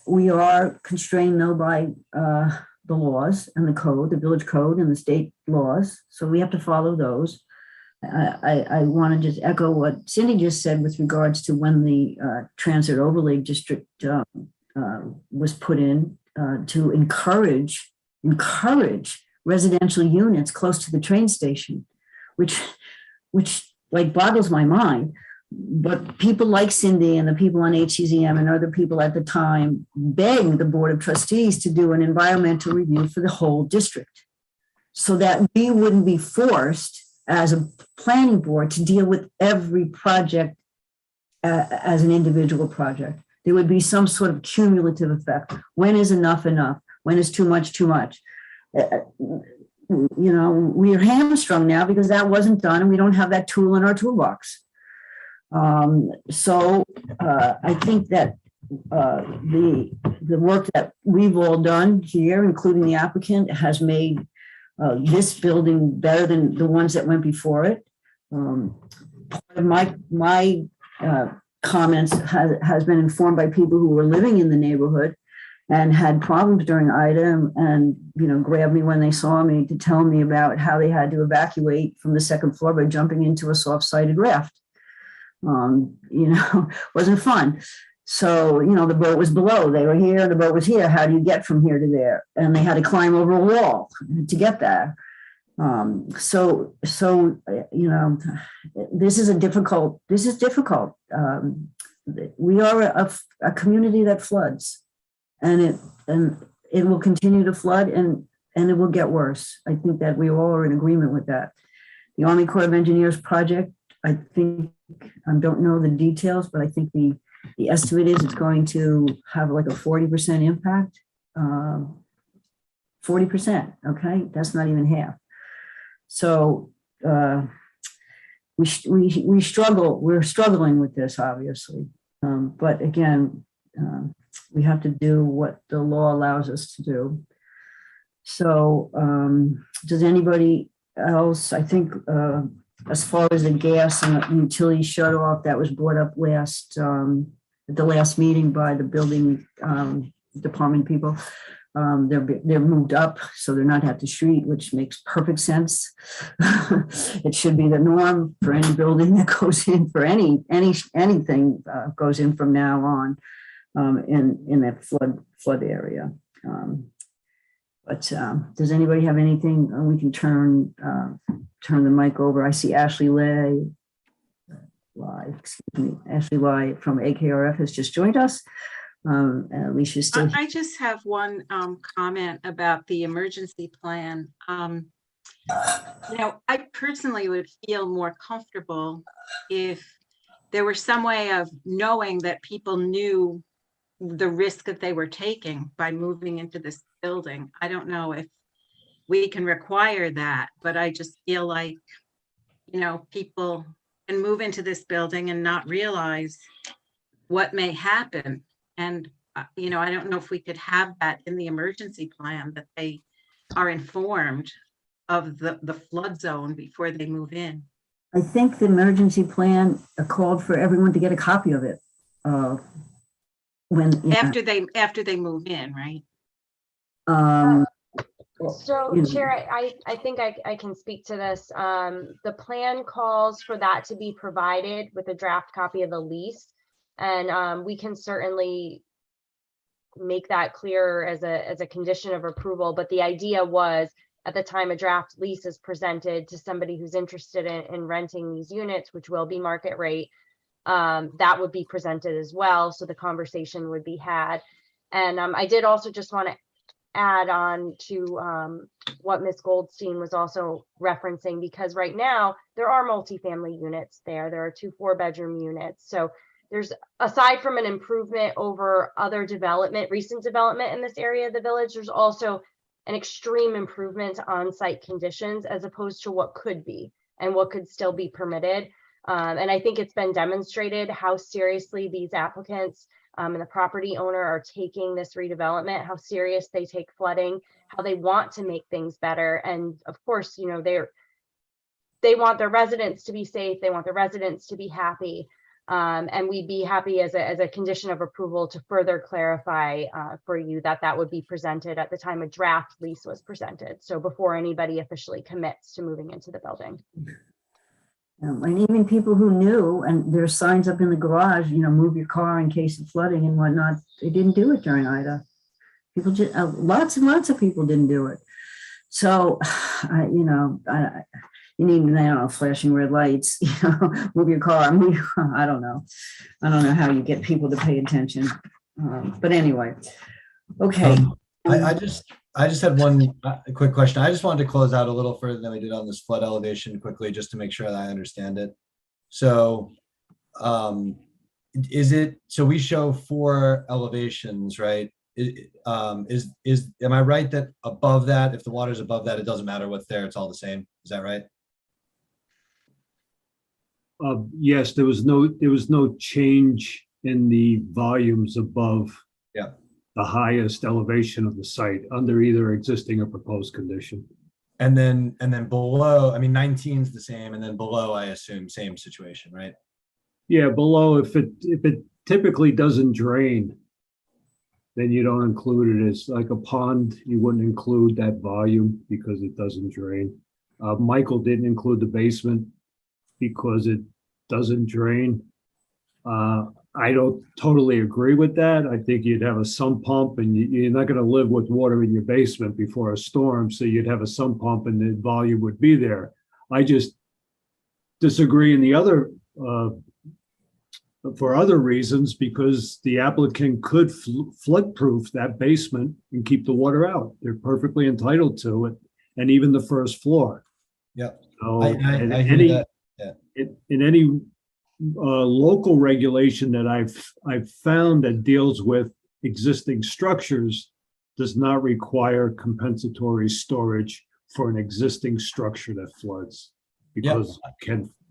We are constrained though by the laws and the code, the village code and the state laws. So we have to follow those. I want to just echo what Cindy just said with regards to when the transit overlay district was put in to encourage residential units close to the train station, which like boggles my mind. But people like Cindy and the people on HCZM and other people at the time begged the Board of Trustees to do an environmental review for the whole district so that we wouldn't be forced as a planning board to deal with every project as an individual project. There would be some sort of cumulative effect. When is enough enough? When is too much too much? We are hamstrung now because that wasn't done and we don't have that tool in our toolbox. So I think that the work that we've all done here, including the applicant, has made this building better than the ones that went before it. Part of my comments has been informed by people who were living in the neighborhood and had problems during Ida and grabbed me when they saw me to tell me about how they had to evacuate from the second floor by jumping into a soft-sided raft. Wasn't fun. So, the boat was below, they were here, the boat was here. How do you get from here to there? And they had to climb over a wall to get there. This is difficult. We are a community that floods, and it will continue to flood and it will get worse. I think that we all are in agreement with that. The Army Corps of Engineers project, I think, I don't know the details, but I think the estimate is it's going to have like a 40% impact. 40%, okay? That's not even half. So we struggle, we're struggling with this, obviously. But again, we have to do what the law allows us to do. So does anybody else, I think, as far as the gas and the utility shut off, that was brought up at the last meeting by the building department people. They're moved up, so they're not at the street, which makes perfect sense. It should be the norm for any building that goes in, for anything goes in from now on in that flood area. But does anybody have anything? We can turn the mic over. I see Ashley Lai from AKRF has just joined us. Alicia's still. I just have one comment about the emergency plan. I personally would feel more comfortable if there was some way of knowing that people knew the risk that they were taking by moving into this building. I don't know if we can require that, but I just feel like, people can move into this building and not realize what may happen. And, I don't know if we could have that in the emergency plan, that they are informed of the flood zone before they move in. I think the emergency plan called for everyone to get a copy of it. After they move in, right? So Chair, I think I can speak to this. The plan calls for that to be provided with a draft copy of the lease. And we can certainly make that clear as a condition of approval. But the idea was, at the time a draft lease is presented to somebody who's interested in renting these units, which will be market rate, that would be presented as well. So the conversation would be had. And I did also just want to add on to what Ms. Goldstein was also referencing, because right now there are multifamily units there. There are 2 4-bedroom units. So there's, aside from an improvement over other development, recent development in this area of the village, there's also an extreme improvement on site conditions as opposed to what could be and what could still be permitted. And I think it's been demonstrated how seriously these applicants and the property owner are taking this redevelopment, how serious they take flooding, how they want to make things better. And of course, you know, they want their residents to be safe. They want their residents to be happy. And we'd be happy as a condition of approval to further clarify for you that that would be presented at the time a draft lease was presented. So before anybody officially commits to moving into the building. And even people who knew, and there's signs up in the garage, you know, move your car in case of flooding and whatnot. They didn't do it during Ida. People just, lots and lots of people didn't do it. So, you know, you need, I don't know, flashing red lights, you know, move your car. I don't know. I don't know how you get people to pay attention. But anyway, okay. I just had one quick question. I just wanted to close out a little further than we did on this flood elevation quickly, just to make sure that I understand it. So so we show 4 elevations, right? Am I right that above that, if the water's above that, it doesn't matter what's there, it's all the same? Is that right? Yes, there was no change in the volumes above the highest elevation of the site under either existing or proposed condition. And then below, I mean, 19 is the same, and then below, I assume, same situation, right? Yeah, below, if it typically doesn't drain, then you don't include it. As like a pond, you wouldn't include that volume because it doesn't drain. Michael didn't include the basement because it doesn't drain. I don't totally agree with that. I think you'd have a sump pump, and you're not going to live with water in your basement before a storm. So you'd have a sump pump and the volume would be there. I just disagree in the other, for other reasons, because the applicant could flood-proof that basement and keep the water out. They're perfectly entitled to it, and even the first floor. Yeah. So I hear that. Yeah. In any local regulation that I've found that deals with existing structures does not require compensatory storage for an existing structure that floods, because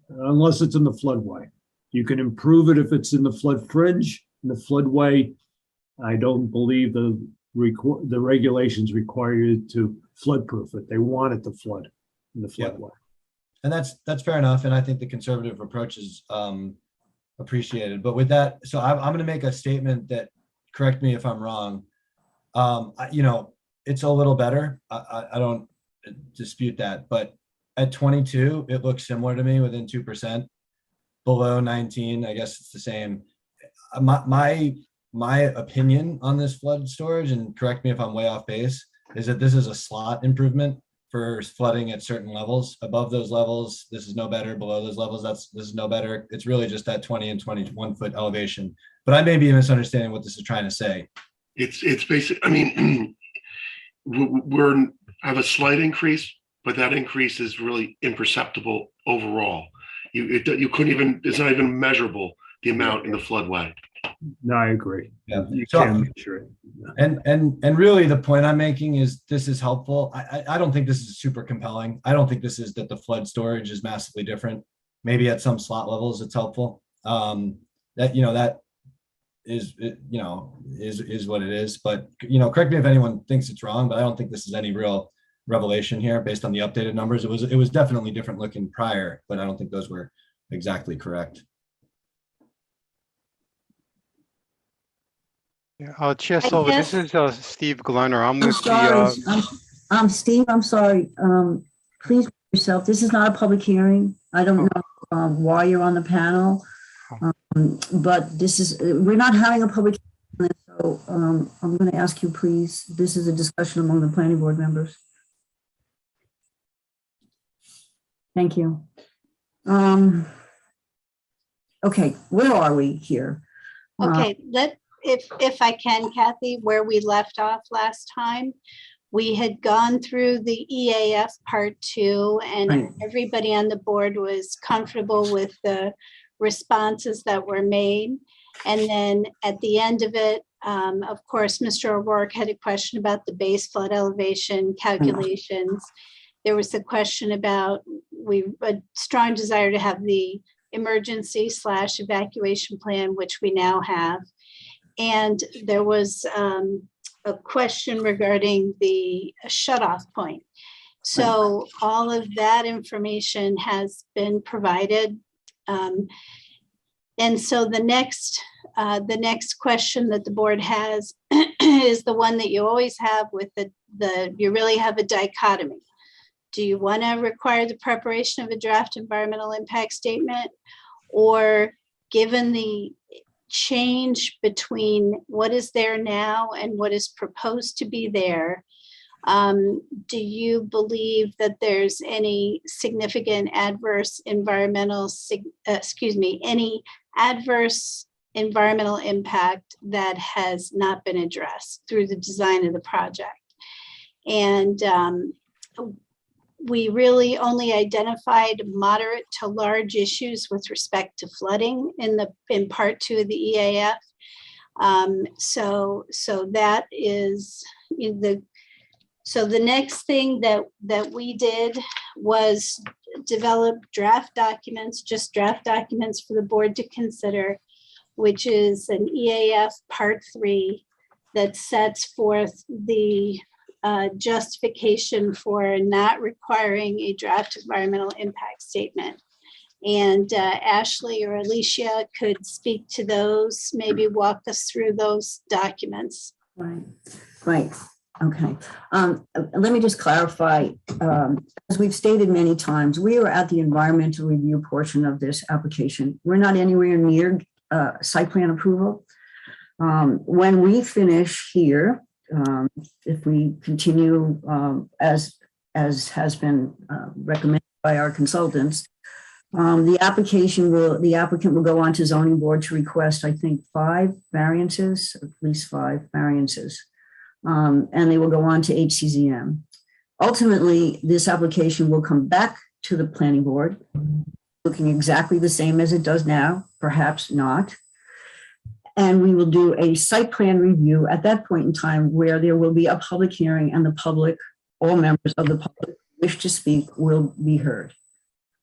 unless it's in the floodway. You can improve it if it's in the flood fringe. In the floodway, I don't believe the regulations require you to flood-proof it. They want it to flood in the floodway. And that's fair enough. And I think the conservative approach is appreciated. But with that, so I'm going to make a statement that, correct me if I'm wrong. You know, it's a little better. I don't dispute that. But at 22, it looks similar to me, within 2%. Below 19, I guess it's the same. My opinion on this flood storage, and correct me if I'm way off base, is that this is a slot improvement for flooding at certain levels. Above those levels, this is no better. Below those levels, this is no better. It's really just that 20 and 21 foot elevation. But I may be misunderstanding what this is trying to say. It's basic. I mean, we're have a slight increase, but that increase is really imperceptible overall. You couldn't even, it's not even measurable, the amount in the floodway. No, I agree. Yeah. You can't measure it. And really the point I'm making is this is helpful. I don't think this is super compelling. I don't think this is that the flood storage is massively different. Maybe at some slot levels it's helpful. That, you know, that is, you know, is what it is. But, you know, correct me if anyone thinks it's wrong, but I don't think this is any real revelation here based on the updated numbers. It was definitely different looking prior, but I don't think those were exactly correct. Yeah, Chair Silver, this is Steve Glenner. I'm with I'm Steve, I'm sorry. Please yourself. This is not a public hearing. I don't know why you're on the panel, but this is, we're not having a public hearing, so I'm going to ask you, please. This is a discussion among the planning board members. Thank you. okay, where are we here? Okay, if I can, Kathy, where we left off last time, we had gone through the EAF part 2, and Right. everybody on the board was comfortable with the responses that were made. And then at the end of it, of course, Mr. O'Rourke had a question about the base flood elevation calculations. There was a question about a strong desire to have the emergency/evacuation plan, which we now have. And there was a question regarding the shutoff point. So all of that information has been provided. And so the next question that the board has is the one that you always have with you really have a dichotomy. Do you want to require the preparation of a draft environmental impact statement? Or given the change between what is there now and what is proposed to be there, do you believe that there's any significant adverse environmental, any adverse environmental impact that has not been addressed through the design of the project? And we really only identified moderate to large issues with respect to flooding in part 2 of the EAF. So that is so the next thing that we did was develop draft documents, just draft documents for the board to consider, which is an EAF part 3 that sets forth the justification for not requiring a draft environmental impact statement. And Ashley or Alicia could speak to those, maybe walk us through those documents. Right. Okay. Let me just clarify. As we've stated many times, we are at the environmental review portion of this application. We're not anywhere near site plan approval. When we finish here, if we continue as has been recommended by our consultants, the applicant will go on to zoning board to request, I think, 5 variances, at least 5 variances, and they will go on to HCZM. Ultimately, this application will come back to the planning board, looking exactly the same as it does now, perhaps not. And we will do a site plan review at that point in time where there will be a public hearing and the public, all members of the public who wish to speak will be heard.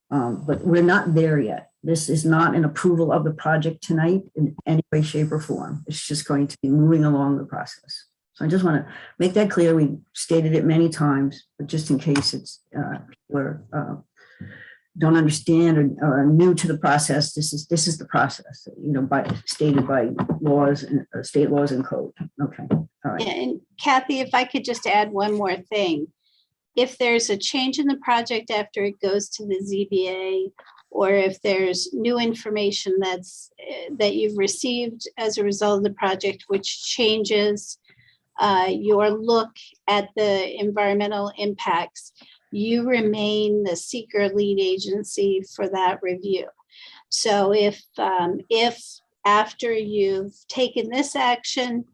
But we're not there yet. This is not an approval of the project tonight in any way, shape, or form. It's just going to be moving along the process. So I just want to make that clear. We stated it many times, but just in case it's don't understand or are new to the process, this is the process, stated by laws and state laws and code. Okay, all right. Yeah, and Kathy, if I could just add one more thing. If there's a change in the project after it goes to the ZBA, or if there's new information that you've received as a result of the project, which changes your look at the environmental impacts, you remain the seeker lead agency for that review. So if after you've taken this action,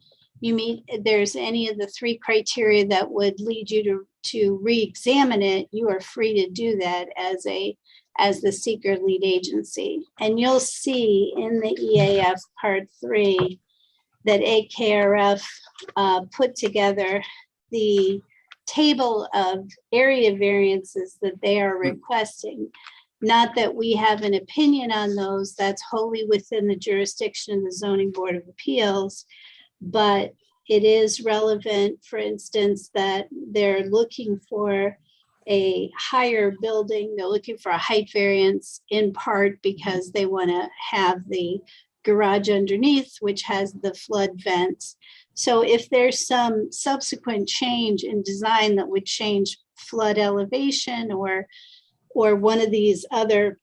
there's any of the 3 criteria that would lead you to re-examine it, you are free to do that as the seeker lead agency. And you'll see in the EAF part 3 that AKRF put together the table of area variances that they are requesting. Not that we have an opinion on those, that's wholly within the jurisdiction of the Zoning Board of Appeals, but it is relevant, for instance, that they're looking for a higher building, they're looking for a height variance in part because they want to have the garage underneath, which has the flood vents. So if there's some subsequent change in design that would change flood elevation or one of these other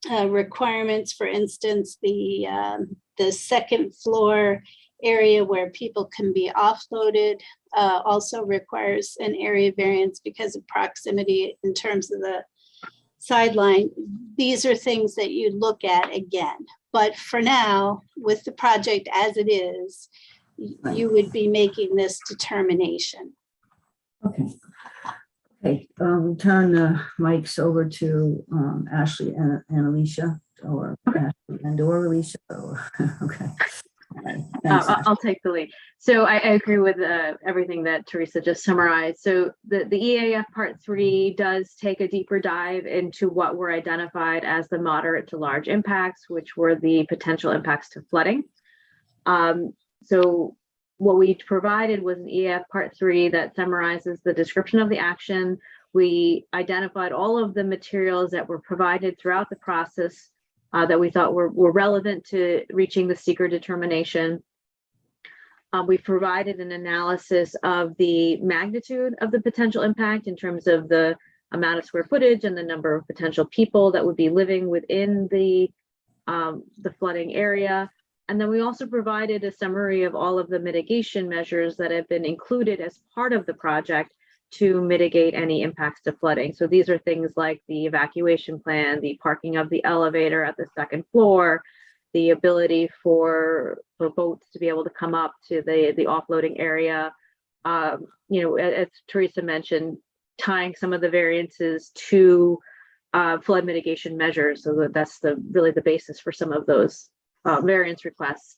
requirements, for instance, the second floor area where people can be offloaded also requires an area variance because of proximity in terms of sideline, these are things that you look at again. But for now, with the project as it is, you would be making this determination. Okay. Okay, turn the mics over to Ashley and Alicia, or Ashley and or Alicia. Okay. All right. Thanks, I'll take the lead. So I agree with everything that Teresa just summarized. So the EAF Part 3 does take a deeper dive into what were identified as the moderate to large impacts, which were the potential impacts to flooding. So what we provided was an EAF Part 3 that summarizes the description of the action. We identified all of the materials that were provided throughout the process that we thought were relevant to reaching the seeker determination. We provided an analysis of the magnitude of the potential impact in terms of the amount of square footage and the number of potential people that would be living within the flooding area. And then we also provided a summary of all of the mitigation measures that have been included as part of the project to mitigate any impacts to flooding. So these are things like the evacuation plan, the parking of the elevator at the second floor, the ability for boats to be able to come up to the offloading area. You know, as Teresa mentioned, tying some of the variances to flood mitigation measures. So that's really the basis for some of those variance requests.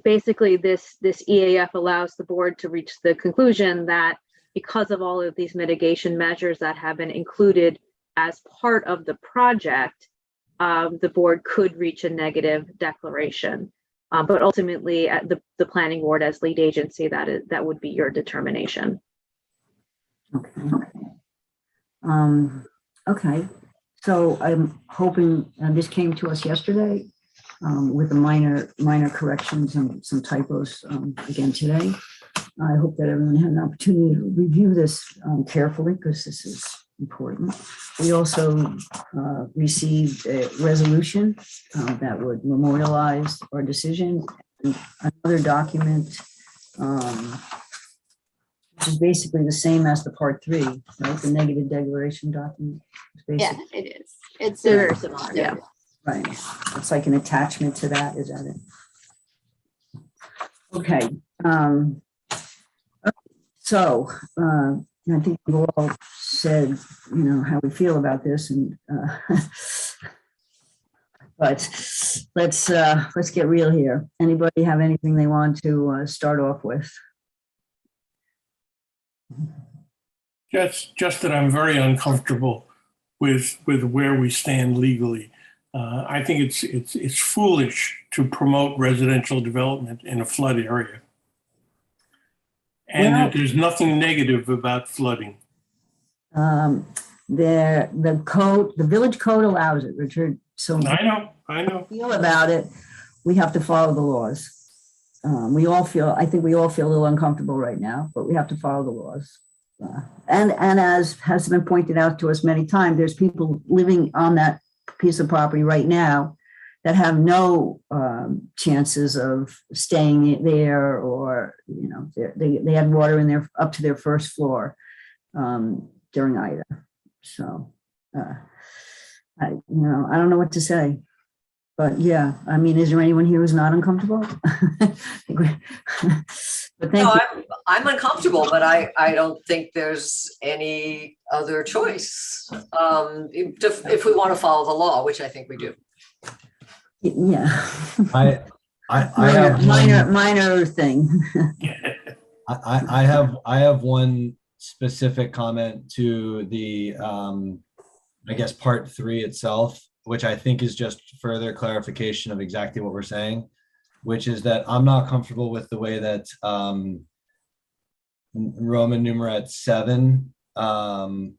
Basically, this EAF allows the board to reach the conclusion that because of all of these mitigation measures that have been included as part of the project, the board could reach a negative declaration. But ultimately, at the planning board as lead agency, that would be your determination. Okay. Okay. So I'm hoping, and this came to us yesterday with the minor corrections and some typos again today. I hope that everyone had an opportunity to review this carefully because this is important. We also received a resolution that would memorialize our decision, and another document which is basically the same as the Part 3, right? The negative declaration document. Yeah, it is. It's Very similar. Yeah. Right. It's like an attachment to that. Is that it? Okay. So I think we've all said, you know, how we feel about this, and but let's get real here. Anybody have anything they want to start off with? Just that I'm very uncomfortable with where we stand legally. I think it's foolish to promote residential development in a flood area. And that there's nothing negative about flooding. The code, the village code allows it, Richard. So I know. Feel about it. We have to follow the laws. I think we all feel a little uncomfortable right now, but we have to follow the laws. And as has been pointed out to us many times, there's people living on that piece of property right now that have no chances of staying there, or, you know, they had water in there up to their first floor during Ida. So, I don't know what to say. But yeah, I mean, is there anyone here who's not uncomfortable? But thank you. I'm uncomfortable, but I don't think there's any other choice if we want to follow the law, which I think we do. Yeah. I have minor thing. I have one specific comment to the I guess Part 3 itself, which I think is just further clarification of exactly what we're saying, which is that I'm not comfortable with the way that Roman numeral 7 on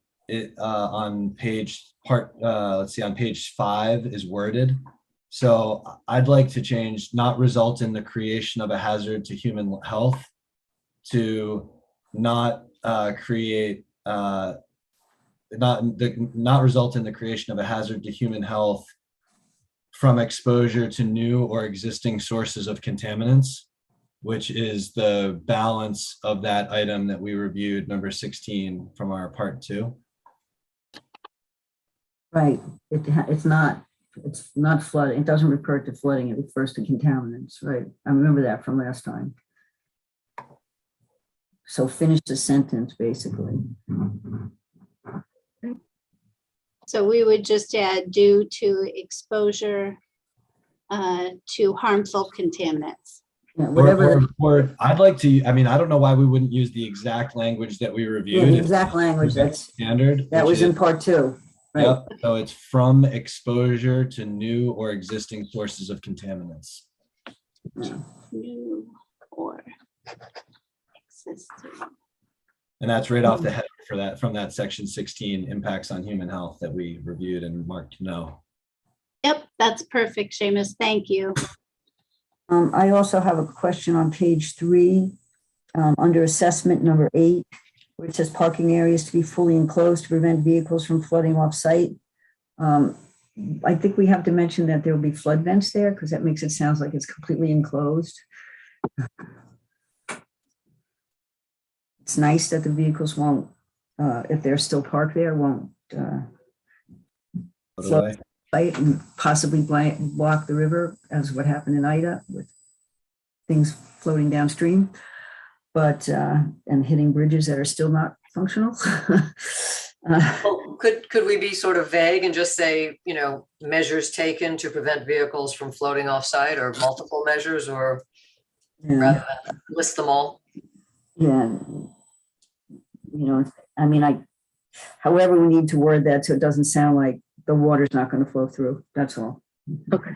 page on page 5 is worded. So I'd like to change "not result in the creation of a hazard to human health" to not result in the creation of a hazard to human health from exposure to new or existing sources of contaminants, which is the balance of that item that we reviewed, number 16 from our Part 2. Right. It's not flooding. It doesn't refer to flooding. It refers to contaminants, right? I remember that from last time. So finish the sentence, basically. So we would just add due to exposure to harmful contaminants. Yeah, whatever. Or I'd like to, I mean, I don't know why we wouldn't use the exact language that we reviewed. Yeah, the exact language that's standard. That was in part 2. Right. Yep. So it's from exposure to new or existing sources of contaminants. New or existing. And that's right off the head for that, from that section 16 impacts on human health that we reviewed and marked no. Yep, that's perfect, Seamus. Thank you. I also have a question on page 3, under assessment number 8, where it says parking areas to be fully enclosed to prevent vehicles from flooding off site. I think we have to mention that there will be flood vents there because that makes it sound like it's completely enclosed. It's nice that the vehicles won't, if they're still parked there, won't flood site and possibly block the river, as what happened in Ida with things floating downstream, but and hitting bridges that are still not functional. Well, could we be sort of vague and just say, you know, measures taken to prevent vehicles from floating off site, or multiple measures, or rather than list them all? Yeah, you know, I mean, however we need to word that so it doesn't sound like the water's not going to flow through. That's all. Okay.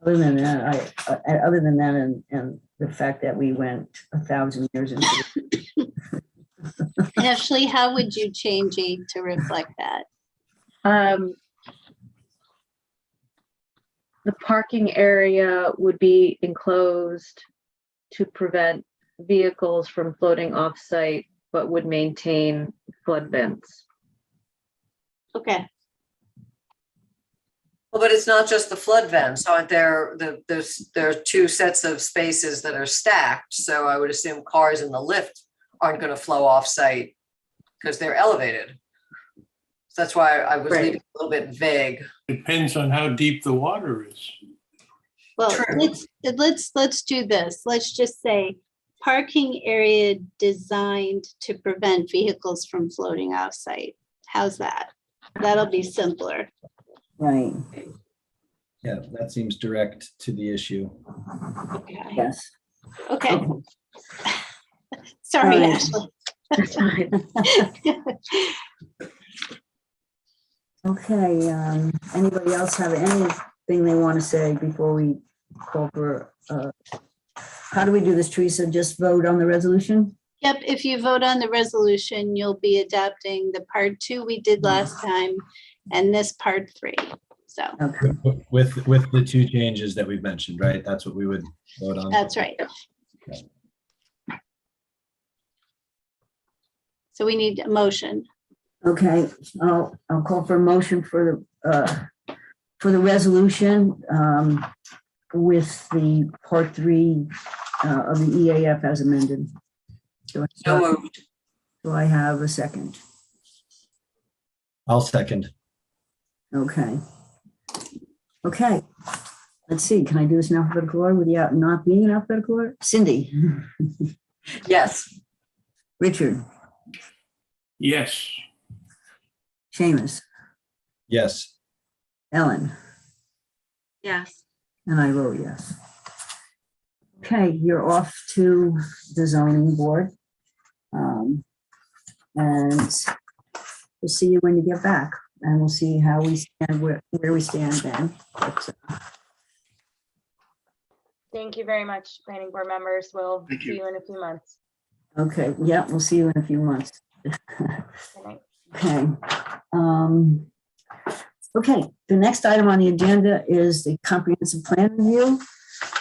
Other than that, and the fact that we went 1,000 years into it. Ashley, how would you change 8 to reflect that? The parking area would be enclosed to prevent vehicles from floating off-site, but would maintain flood vents. Okay. Well, but it's not just the flood vents, aren't there? There are 2 sets of spaces that are stacked. So I would assume cars in the lift aren't going to flow off site because they're elevated. So that's why I was leaving a little bit vague. Depends on how deep the water is. Well, let's do this. Let's just say parking area designed to prevent vehicles from floating off site. How's that? That'll be simpler. Right. Yeah, that seems direct to the issue. Okay. Yes. Okay. Sorry, Right. Ashley. That's fine. Okay. Anybody else have anything they want to say before we call for? How do we do this, Teresa? Just vote on the resolution? Yep, if you vote on the resolution, you'll be adopting the part 2 we did last time and this part 3. So okay. With the 2 changes that we've mentioned, right? That's what we would vote on. that's right. So we need a motion. Okay, I'll call for a motion for the resolution with the part 3 of the EAF as amended. So moved. Do I have a second? I'll second. Okay. Okay. Let's see. Can I do this in alphabetical order without not being in alphabetical order? Cindy. Yes. Richard. Yes. Seamus. Yes. Ellen. Yes. And I vote yes. Okay, you're off to the zoning board. And we'll see you when you get back, and we'll see how we stand, where we stand then. But, Thank you very much, planning board members. We'll Thank you. see you in a few months. okay, yeah, we'll see you in a few months. Good night. Okay. Okay, the next item on the agenda is the comprehensive plan review.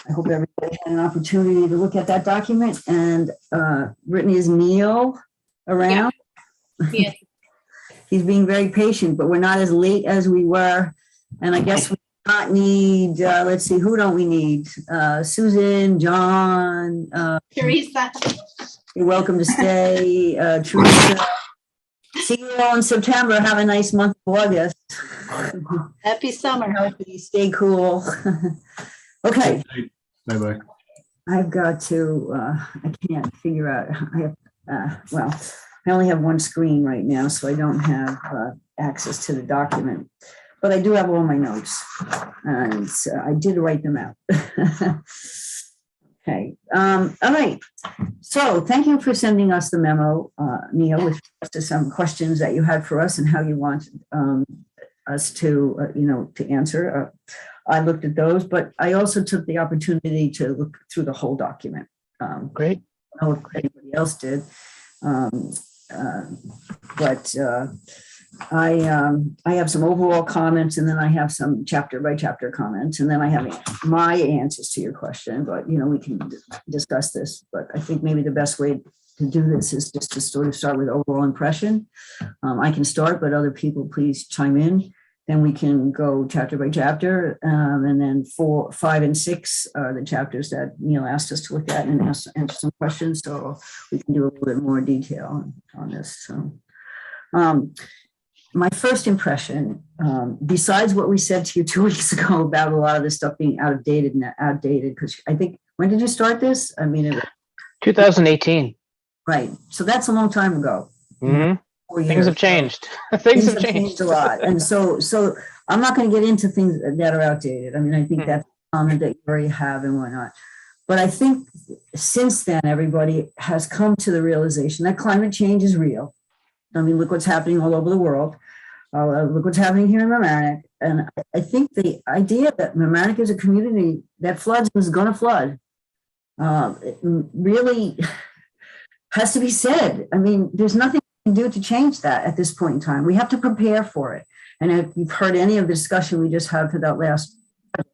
I hope everybody had an opportunity to look at that document, and Brittany, is Neil around? Yeah. He's being very patient, but we're not as late as we were. And I guess we not need, let's see, who don't we need? Susan, John, Teresa. you're welcome to stay. Teresa, See you all in September. Have a nice month of August. Happy summer. Healthy, stay cool. Okay. Bye-bye. I've got to, I can't figure out, well, I only have one screen right now, so I don't have access to the document. But I do have all my notes, and I did write them out. Okay, all right. So thank you for sending us the memo, Neil, with regards to some questions that you had for us and how you wanted us to, to answer. I looked at those, but I also took the opportunity to look through the whole document. Great. I don't know if anybody else did. But I have some overall comments, and then I have some chapter by chapter comments, and then I have my answers to your question, but we can discuss this. But I think maybe the best way to do this is just to sort of start with overall impression. I can start, but other people please chime in. Then we can go chapter by chapter, and then 4, 5, and 6 are the chapters that Neil asked us to look at and answer some questions. So we can do a little bit more detail on this. So, my first impression, besides what we said to you 2 weeks ago about a lot of this stuff being outdated, because I think, when did you start this? I mean, 2018. Right. So that's a long time ago. Mm-hmm. Things have changed. Things have changed a lot. And so I'm not going to get into things that are outdated. I mean, I think that's a comment that you already have and whatnot. But I think since then, everybody has come to the realization that climate change is real. I mean, look what's happening all over the world. Look what's happening here in Mamaroneck. And I think the idea that Mamaroneck is a community that floods and is going to flood it really has to be said. I mean, there's nothing we can do to change that at this point in time. We have to prepare for it. And if you've heard any of the discussion we just had for that last,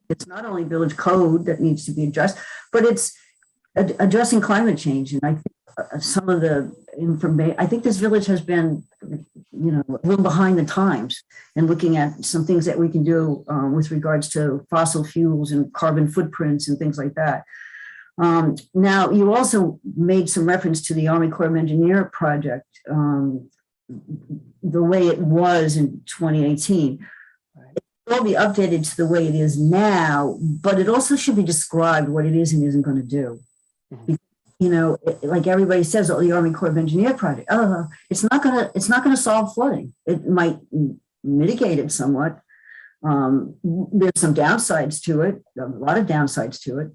it's not only village code that needs to be addressed, but it's addressing climate change. And I think some of the information, I think this village has been, a little behind the times and looking at some things that we can do with regards to fossil fuels and carbon footprints and things like that. Now, you also made some reference to the Army Corps of Engineer project, the way it was in 2018. It will be updated to the way it is now, but it also should be described what it is and isn't going to do. Like everybody says, the Army Corps of Engineer project, it's not gonna solve flooding. It might mitigate it somewhat. There's some downsides to it, a lot of downsides to it,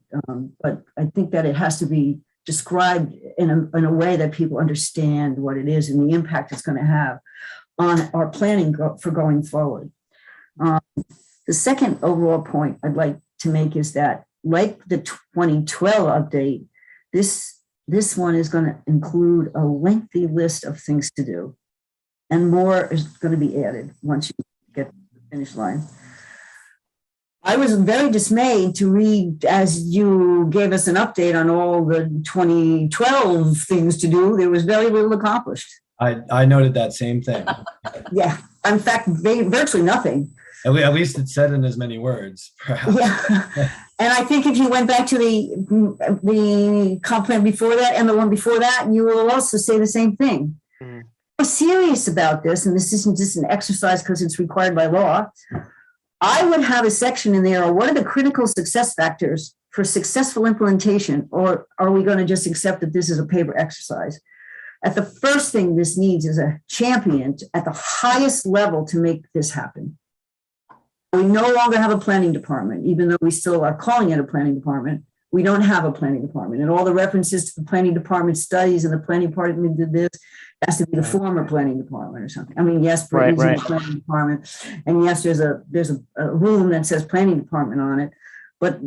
but I think that it has to be described in a way that people understand what it is and the impact it's going to have on our planning for going forward. The second overall point I'd like to make is that, like the 2012 update, this one is going to include a lengthy list of things to do, and more is going to be added once you get to the finish line. I was very dismayed to read, as you gave us an update on all the 2012 things to do, there was very little accomplished. I noted that same thing. Yeah, in fact, virtually nothing. At least it said in as many words, perhaps. Yeah. And I think if you went back to the comp plan before that and the one before that, you will also say the same thing. We're serious about this, and this isn't just an exercise because it's required by law. I would have a section in there, what are the critical success factors for successful implementation, or are we going to just accept that this is a paper exercise? At the first thing this needs is a champion at the highest level to make this happen. We no longer have a planning department, even though we still are calling it a planning department. We don't have a planning department, and all the references to the planning department studies and the planning department did this has to be the former planning department or something. I mean, yes, Brittany's in the planning department, and yes, there's a room that says planning department on it. But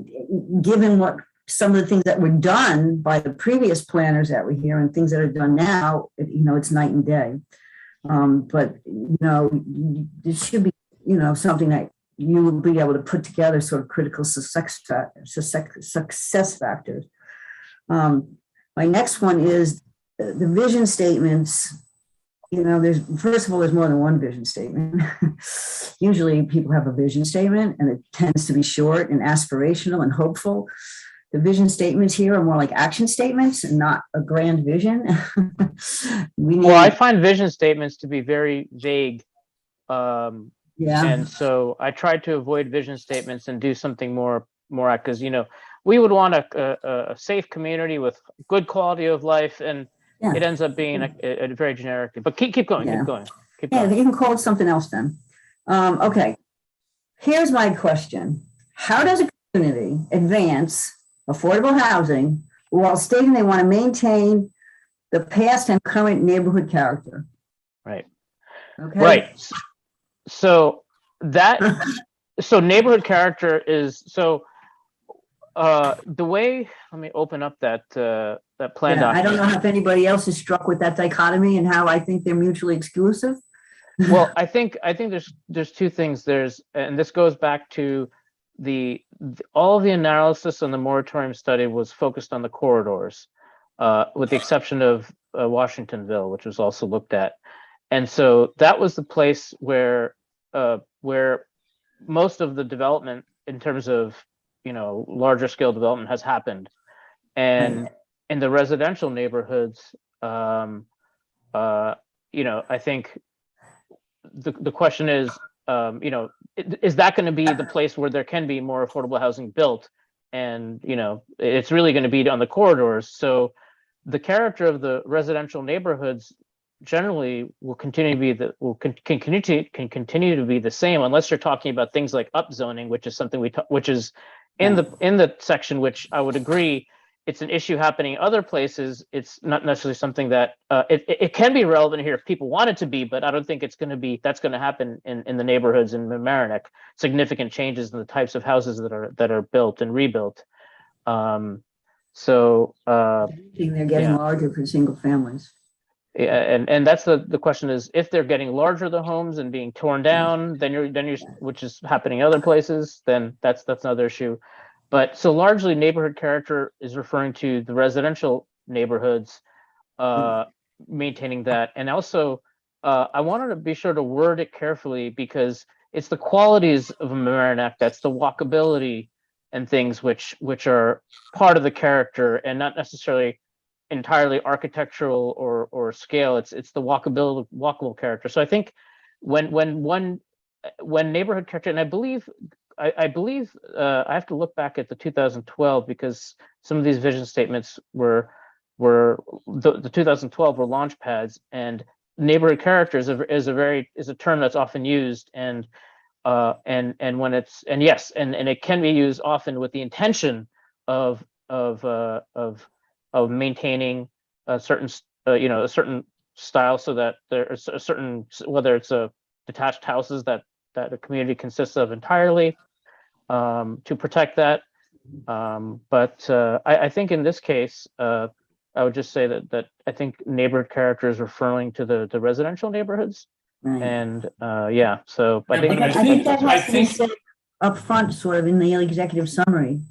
given what some of the things that were done by the previous planners that were here and things that are done now, it's night and day. But it should be something that you will be able to put together sort of critical success factors. My next one is the vision statements. First of all, there's more than one vision statement. Usually people have a vision statement and it tends to be short and aspirational and hopeful. the vision statements here are more like action statements and not a grand vision. Well, I find vision statements to be very vague. Yeah. And so I tried to avoid vision statements and do something more because, we would want a safe community with good quality of life, and Yeah. it ends up being a very generic. But keep going, Yeah. keep going, keep Yeah, going. you can call it something else then. Okay, here's my question. How does a community advance affordable housing while stating they want to maintain the past and current neighborhood character? Right. Okay. Right. So neighborhood character is the way. Let me open up that plan Yeah, I document. don't know if anybody else is struck with that dichotomy and how I think they're mutually exclusive. Well, I think there's two things. And this goes back to all of the analysis on the moratorium study was focused on the corridors, with the exception of Washingtonville, which was also looked at. And so that was the place where most of the development in terms of larger scale development has happened. And in the residential neighborhoods, I think the question is, is that going to be the place where there can be more affordable housing built? And it's really going to be on the corridors. So the character of the residential neighborhoods generally will continue to be continue to be the same, unless you're talking about things like upzoning, which is something which is in the section, which I would agree it's an issue happening other places. It's not necessarily something that it can be relevant here if people want it to be, but I don't think that's going to happen in the neighborhoods in Mamaroneck. Significant changes in the types of houses that are built and rebuilt. I think they're getting larger for single families. Yeah, and that's the question is, if they're getting larger, the homes, and being torn down, then you're which is happening in other places, then that's another issue. But so largely neighborhood character is referring to the residential neighborhoods, maintaining that. And also I wanted to be sure to word it carefully, because it's the qualities of a Mamaroneck, that's the walkability and things which are part of the character, and not necessarily entirely architectural or scale. It's the walkable character. So I think when neighborhood character, and I believe I have to look back at the 2012, because some of these vision statements were the 2012 were launch pads, and neighborhood character is a term that's often used, and when it's and it can be used often with the intention of maintaining a certain style, so that there's a certain, whether it's a detached houses that a community consists of entirely, to protect that. But I think in this case, I would just say that I think neighborhood character is referring to the residential neighborhoods. Right. And so I think that has to be said up front, sort of in the executive summary,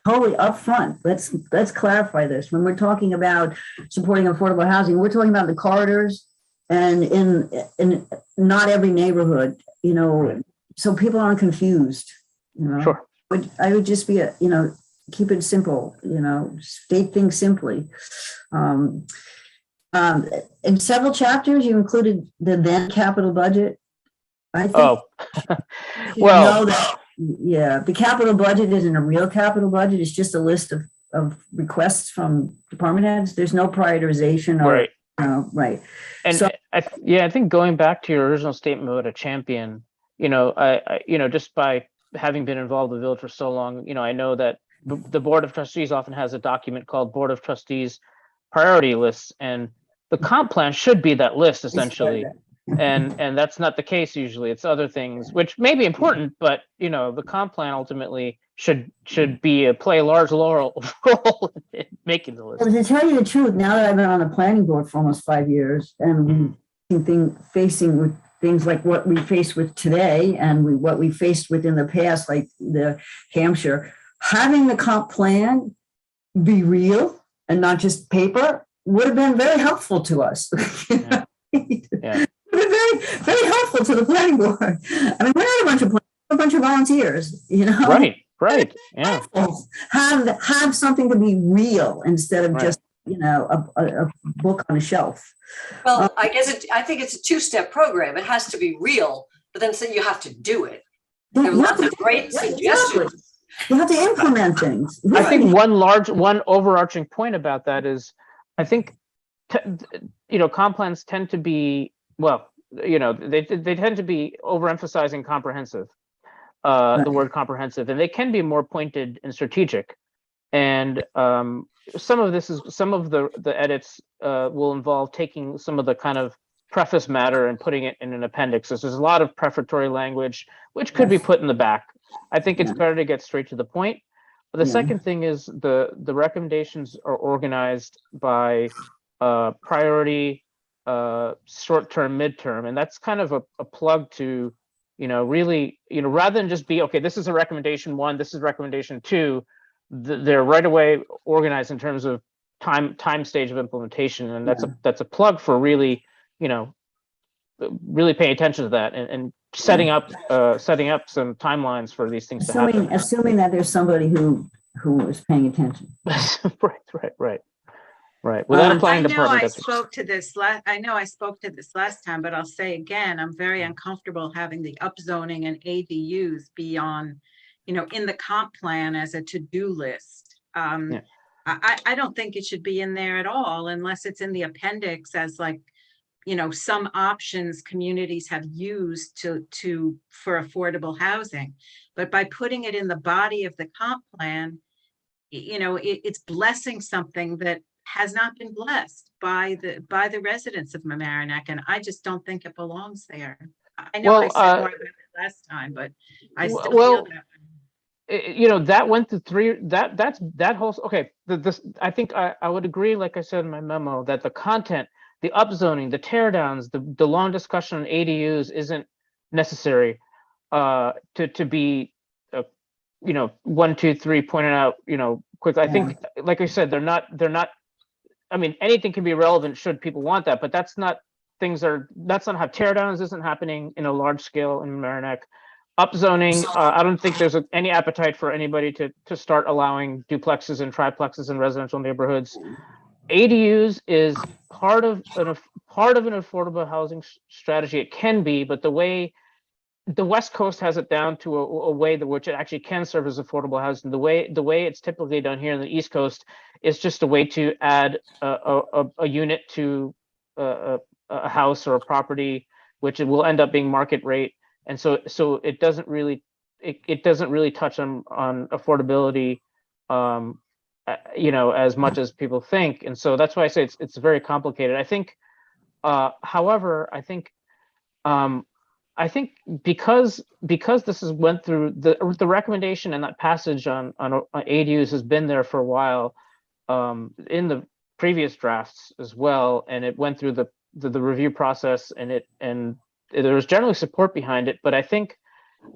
totally up front. Let's clarify this. When we're talking about supporting affordable housing, we're talking about the corridors and in not every neighborhood, so people aren't confused, Sure. But I would just be keep it simple, state things simply. In several chapters, you included the then capital budget. I think well, the capital budget isn't a real capital budget. It's just a list of requests from department heads. There's no prioritization. Right. Right. And so, I think going back to your original statement about a champion, I just by having been involved in the village for so long, I know that the Board of Trustees often has a document called Board of Trustees priority lists, and the comp plan should be that list essentially. And that's not the case usually. It's other things which may be important, but the comp plan ultimately should play a large role in making the list. Well, to tell you the truth, now that I've been on the planning board for almost 5 years, and facing with things like what we face with today, and what we faced with in the past, like the Hampshire, having the comp plan be real and not just paper would have been very helpful to us. Yeah. Very, very helpful to the planning board. I mean, we're not a bunch of volunteers, Right. Right. Yeah. Have something to be real instead of Right. just, a book on a shelf. Well, I think it's a two-step program. It has to be real, but then so you have to do it. There are You have lots to of do great it, right, suggestions. exactly. You have to implement things. I think one overarching point about that is, I think, comp plans tend to be, well, they tend to be overemphasizing comprehensive, the word comprehensive, and they can be more pointed and strategic. And some of the edits will involve taking some of the kind of preface matter and putting it in an appendix. So there's a lot of prefatory language which could be put in the back. I think it's better to get straight to the point. But the second thing is the recommendations are organized by priority, short-term, midterm, and that's kind of a plug to, really, rather than just be, okay, this is a recommendation 1, this is recommendation 2. They're right away organized in terms of time stage of implementation, and that's a plug for really, really paying attention to that and setting up some timelines for these things to happen. Assuming that there's somebody who is paying attention. Right. Without applying I to know I department. spoke to this last time, but I'll say again, I'm very uncomfortable having the upzoning and ADUs be on, in the comp plan as a to-do list. I don't think it should be in there at all unless it's in the appendix as some options communities have used for affordable housing. But by putting it in the body of the comp plan, it's blessing something that has not been blessed by the residents of Mamaroneck, and I just don't think it belongs there. I know I said more about it last time, but I still feel that. That went through three. That whole okay. I think I would agree. Like I said in my memo, that the content, the upzoning, the teardowns, the long discussion on ADUs isn't necessary to be 1, 2, 3 pointed out quick. I think, like I said, they're not. I mean, anything can be relevant should people want that, but that's not how teardowns isn't happening in a large scale in Mamaroneck. Upzoning, I don't think there's any appetite for anybody to start allowing duplexes and triplexes in residential neighborhoods. ADUs is part of an affordable housing strategy. It can be, but the way the West Coast has it down to a way that which it actually can serve as affordable housing. The way it's typically done here in the East Coast is just a way to add a unit to a house or a property, which it will end up being market rate. And so it doesn't really touch on affordability, as much as people think. And so that's why I say it's very complicated. I think, however, I think because this has went through the recommendation and that passage on ADUs has been there for a while, in the previous drafts as well, and it went through the review process, and there was generally support behind it. But I think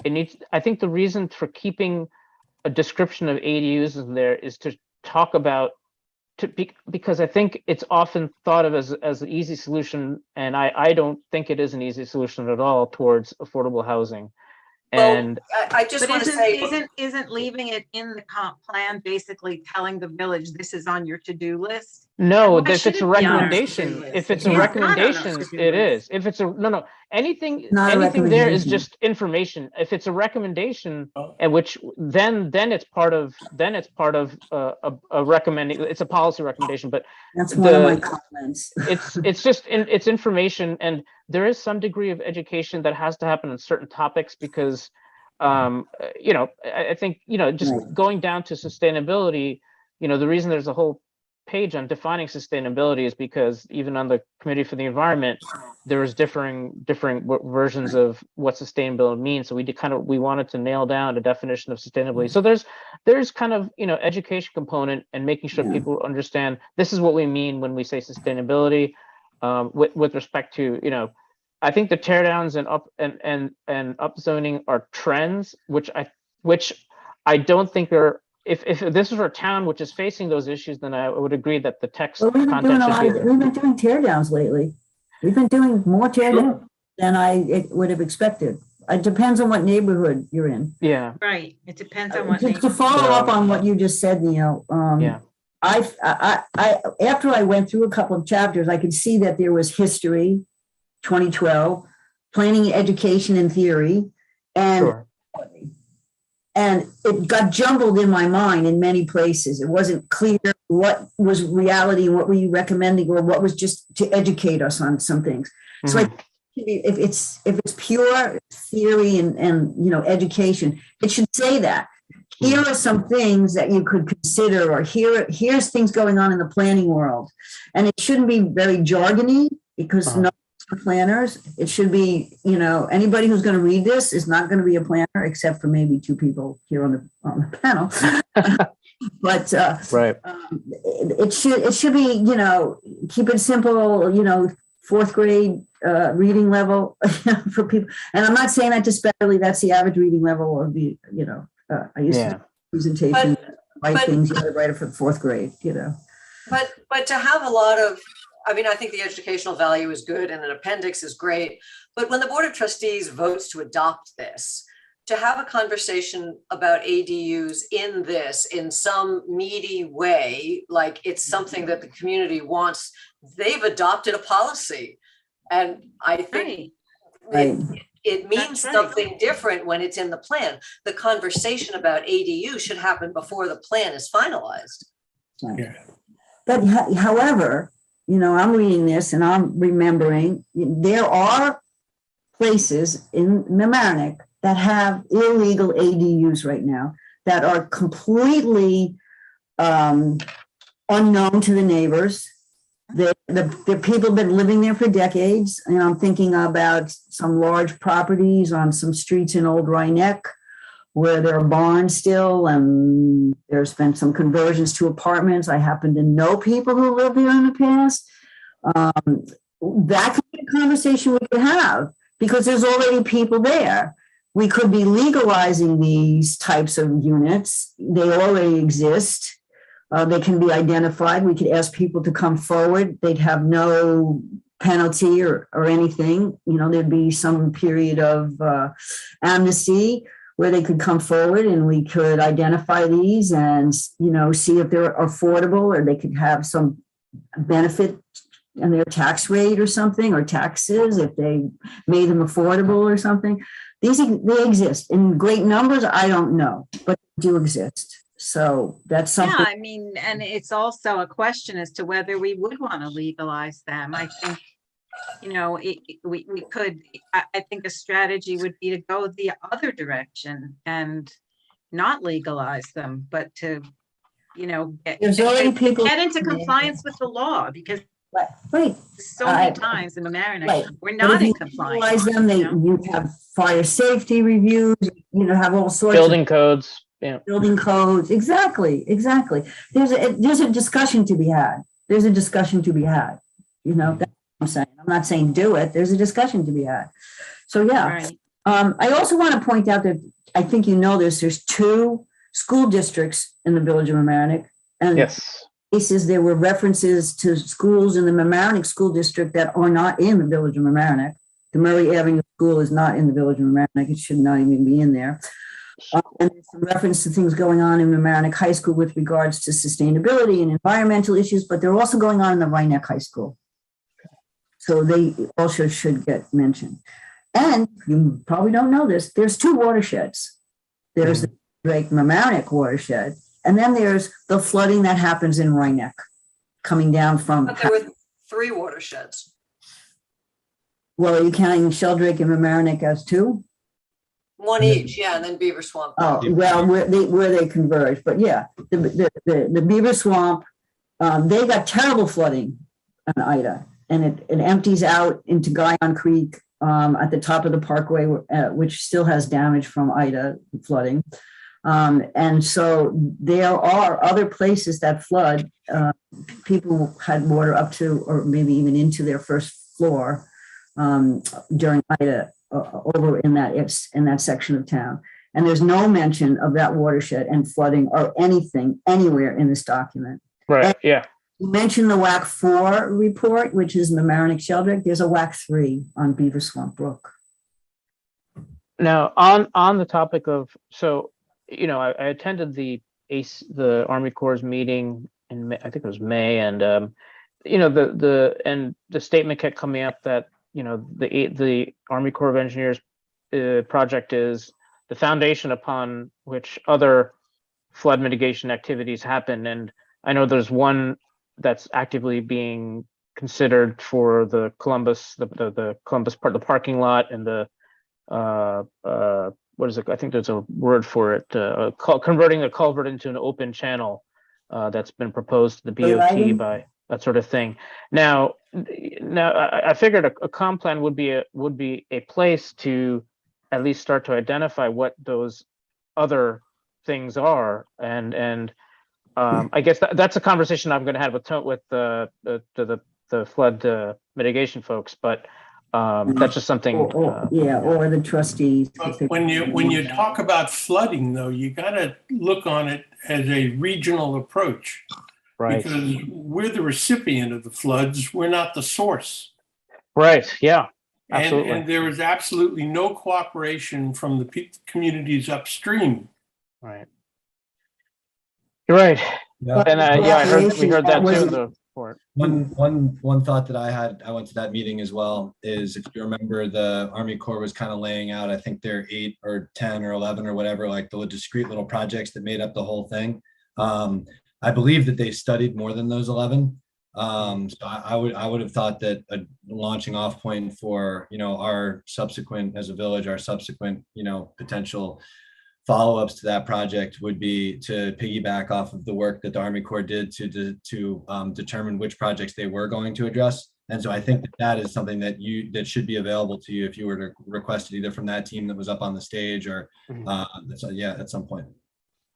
the reason for keeping a description of ADUs in there is to talk about because I think it's often thought of as an easy solution, and I don't think it is an easy solution at all towards affordable housing. And I just want to say, isn't leaving it in the comp plan basically telling the village this is on your to-do list? no, if it's a recommendation, it is. If it's anything there is just information. If it's a recommendation, and which then it's part of a recommending. It's a policy recommendation, but that's one of my comments. it's information, and there is some degree of education that has to happen on certain topics because, I think just going down to sustainability. The reason there's a whole page on defining sustainability is because even on the Committee for the Environment, there was differing versions of what sustainability means. So we wanted to nail down a definition of sustainability. So there's kind of education component and making sure people understand this is what we mean when we say sustainability. With respect to I think the teardowns and upzoning are trends, which I don't think are. If this was a town which is facing those issues, then I would agree that the text content should be. We've been doing teardowns lately. We've been doing more teardowns than I would have expected. It depends on what neighborhood you're in. Yeah. Right. It depends on what. To follow up on what you just said, Neil, Yeah. I after I went through a couple of chapters, I could see that there was history, 2012, planning, education, and theory, and Sure. and it got jumbled in my mind in many places. It wasn't clear what was reality, what were you recommending, or what was just to educate us on some things. So if it's pure theory and education, it should say that. Here are some things that you could consider, or here's things going on in the planning world. And it shouldn't be very jargony, because no planners. It should be, anybody who's going to read this is not going to be a planner, except for maybe two people here on the panel. But right. It should be, keep it simple, fourth grade reading level for people. And I'm not saying that disparately. That's the average reading level of the, I used to do presentation, write things, you got to write it for fourth grade, But to have a lot of, I think the educational value is good and an appendix is great. But when the Board of Trustees votes to adopt this, to have a conversation about ADUs in some meaty way, like it's something that the community wants, they've adopted a policy. And I think it means something different when it's in the plan. The conversation about ADU should happen before the plan is finalized. Yeah. But however, I'm reading this and I'm remembering there are places in Mamaroneck that have illegal ADUs right now that are completely unknown to the neighbors. The people have been living there for decades. And I'm thinking about some large properties on some streets in Old Rhinebeck where there are barns still, and there's been some conversions to apartments. I happen to know people who lived there in the past. That could be a conversation we could have, because there's already people there. We could be legalizing these types of units. They already exist. They can be identified. We could ask people to come forward. They'd have no penalty or anything. There'd be some period of amnesty where they could come forward and we could identify these and, see if they're affordable, or they could have some benefit in their tax rate or something, or taxes if they made them affordable or something. They exist in great numbers. I don't know, but they do exist. So that's something. Yeah, and it's also a question as to whether we would want to legalize them. I think, we could, I think a strategy would be to go the other direction and not legalize them, but to, get into compliance with the law, because so many times in Mamaroneck, we're not in compliance. You have fire safety reviews, have all sorts building of codes. Yeah. Building codes. Exactly. There's a discussion to be had. That's what I'm saying. I'm not saying do it. There's a discussion to be had. So yeah. Right. I also want to point out that I think there's two school districts in the village of Mamaroneck. And cases there were references to schools in the Mamaroneck school district that are not in the village of Mamaroneck. The Murray Avenue School is not in the village of Mamaroneck. It should not even be in there. And there's some reference to things going on in Mamaroneck High School with regards to sustainability and environmental issues, but they're also going on in the Rhinebeck High School. So they also should get mentioned. And you probably don't know this, there's two watersheds. There's the Drake Mamaroneck watershed, and then there's the flooding that happens in Rhinebeck coming down from. But there were 3 watersheds. Well, are you counting Sheldrake and Mamaroneck as 2? 1 each, yeah, and then Beaver Swamp. Oh, well, where they converge, but yeah, the Beaver Swamp, they got terrible flooding on Ida, and it empties out into Guyon Creek at the top of the parkway, which still has damage from Ida flooding. And so there are other places that flood. People had water up to, or maybe even into their first floor during Ida. Over in that section of town, and there's no mention of that watershed and flooding or anything anywhere in this document. Right. And yeah. You mentioned the WAC 4 report, which is Mamaroneck Sheldrake. There's a WAC 3 on Beaver Swamp Brook. Now, on the topic of, so, I attended the Army Corps meeting in May, I think it was May, and the statement kept coming up that the Army Corps of Engineers project is the foundation upon which other flood mitigation activities happen. And I know there's one that's actively being considered for the Columbus, the Columbus part, the parking lot, and the what is it? I think there's a word for it. Converting a culvert into an open channel that's been proposed to the BOT by that sort of thing. Now, I figured a comp plan would be a place to at least start to identify what those other things are, and I guess that's a conversation I'm going to have with the flood mitigation folks, but. That's just something. Or the trustees. But when you talk about flooding, though, you got to look on it as a regional approach, right? Because we're the recipient of the floods, we're not the source. Right. Yeah. Absolutely. And there is absolutely no cooperation from the communities upstream. Right. You're right. Yeah. And we heard that too in the report. One thought that I had, I went to that meeting as well, is if you remember, the Army Corps was kind of laying out, I think there are 8 or 10 or 11 or whatever, like the discrete little projects that made up the whole thing. I believe that they studied more than those 11. So I would have thought that a launching off point for, our subsequent, as a village, our subsequent, potential follow-ups to that project would be to piggyback off of the work that the Army Corps did to determine which projects they were going to address. And so I think that is something that should be available to you if you were to request it either from that team that was up on the stage or at some point.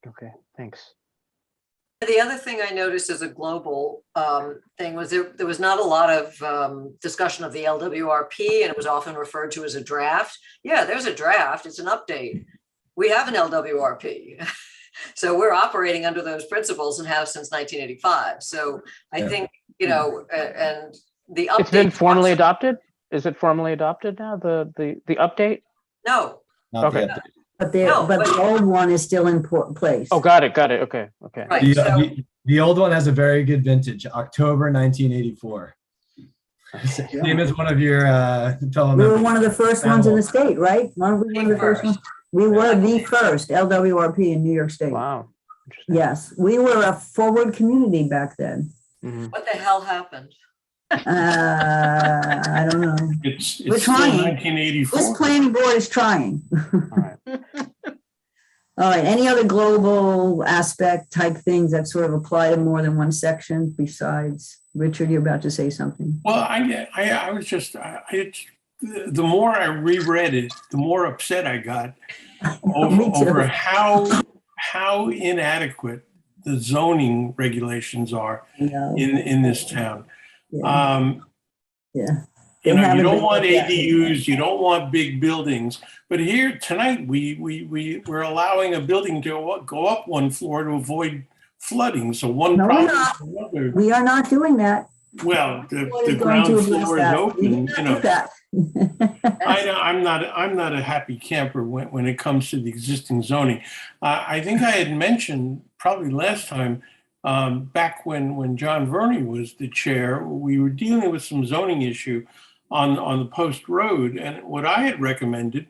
Okay, thanks. The other thing I noticed as a global thing was there was not a lot of discussion of the LWRP, and it was often referred to as a draft. Yeah, there's a draft. It's an update. We have an LWRP. So we're operating under those principles and have since 1985. So I think, and the update. It's been formally adopted? Is it formally adopted now, the update? No. Okay. But the old one is still in place. Oh, got it. Okay. Right, the old one has a very good vintage, October 1984. Same as one of your fellow We members. were one of the first ones in the state, right? Weren't we one of the first ones? We were the first LWRP in New York State. Wow. Yes, we were a forward community back then. What the hell happened? I don't know. It's We're still trying. 1984. This planning board is trying. All right, any other global aspect type things that sort of apply to more than one section besides, Richard, you're about to say something. Well, I was just, the more I reread it, the more upset I got over how inadequate the zoning regulations are in this town. You don't want ADUs, you don't want big buildings, but here tonight we're allowing a building to go up one floor to avoid flooding. So one problem is another. We are not doing that. Well, the ground floor is open. I'm not a happy camper when it comes to the existing zoning. I think I had mentioned probably last time, back when John Verney was the chair, we were dealing with some zoning issue on the Post Road, and what I had recommended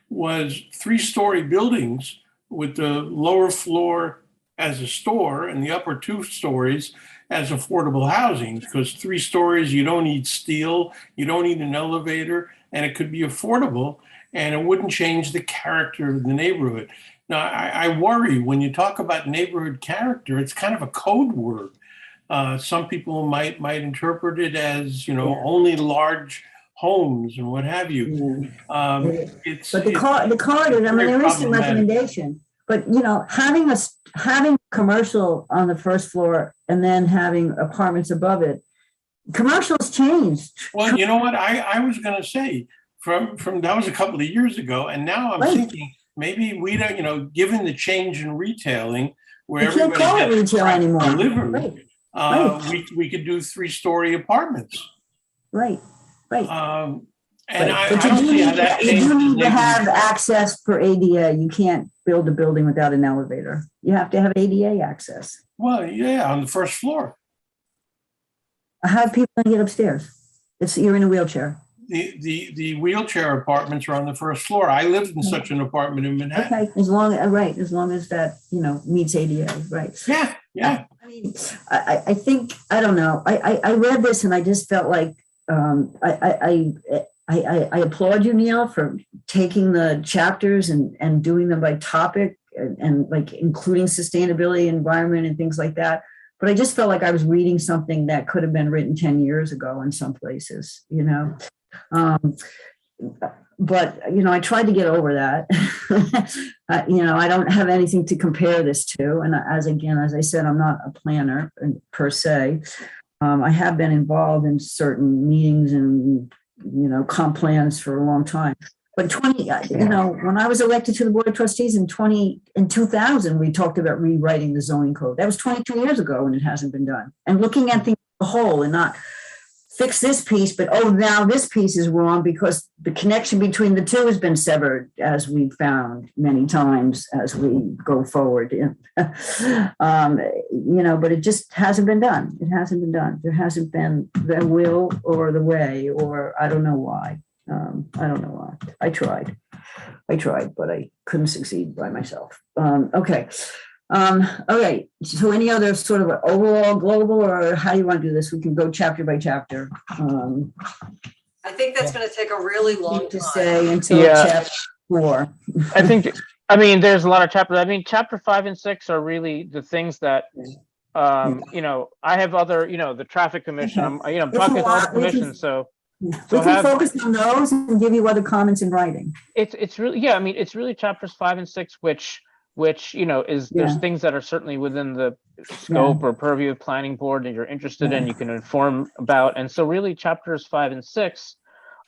was 3-story buildings with the lower floor as a store and the upper 2 stories as affordable housing, because 3 stories, you don't need steel, you don't need an elevator, and it could be affordable, and it wouldn't change the character of the neighborhood. Now, I worry when you talk about neighborhood character, it's kind of a code word. Some people might interpret it as, only large homes and what have you. But the corridors, I mean, there is some recommendation. But having commercial on the first floor and then having apartments above it, commercials changed. Well, you know what I was going to say from that was a couple of years ago, and now I'm thinking maybe we don't, given the change in retailing where you can't everybody call it retail anymore. Delivery, we could do 3-story apartments. Right. And Right. I But you don't do see how need, that you changes. do need to have neighborhood. access for ADA. You can't build a building without an elevator. You have to have ADA access. Well, yeah, on the first floor. How do people get upstairs? You're in a wheelchair. The wheelchair apartments are on the first floor. I lived in such an apartment in Manhattan. Okay, right, as long as that, meets ADA, right? Yeah. I mean, I think, I don't know. I read this and I just felt like, I applaud you, Neil, for taking the chapters and doing them by topic and like including sustainability, environment and things like that. But I just felt like I was reading something that could have been written 10 years ago in some places, but I tried to get over that. I don't have anything to compare this to. And as I said, I'm not a planner per se. I have been involved in certain meetings and, comp plans for a long time. But when I was elected to the Board of Trustees in 2000, we talked about rewriting the zoning code. That was 22 years ago and it hasn't been done. And looking at things as a whole and not fix this piece, but now this piece is wrong because the connection between the two has been severed, as we've found many times as we go forward. But it just hasn't been done. It hasn't been done. There hasn't been the will or the way, or I don't know why. I tried, but I couldn't succeed by myself. Okay. All right. So any other sort of overall global, or how do you want to do this? We can go chapter by chapter. I think that's going to take a really long To time. say until chapter 4. There's a lot of chapters. Chapter 5 and 6 are really the things that, I have other, the traffic commission, I'm talking with all the commissions. So we can focus on those and give you other comments in writing. It's really, it's really chapters 5 and 6, which there's things that are certainly within the scope or purview of planning board that you're interested in, you can inform about. And so really chapters 5 and 6,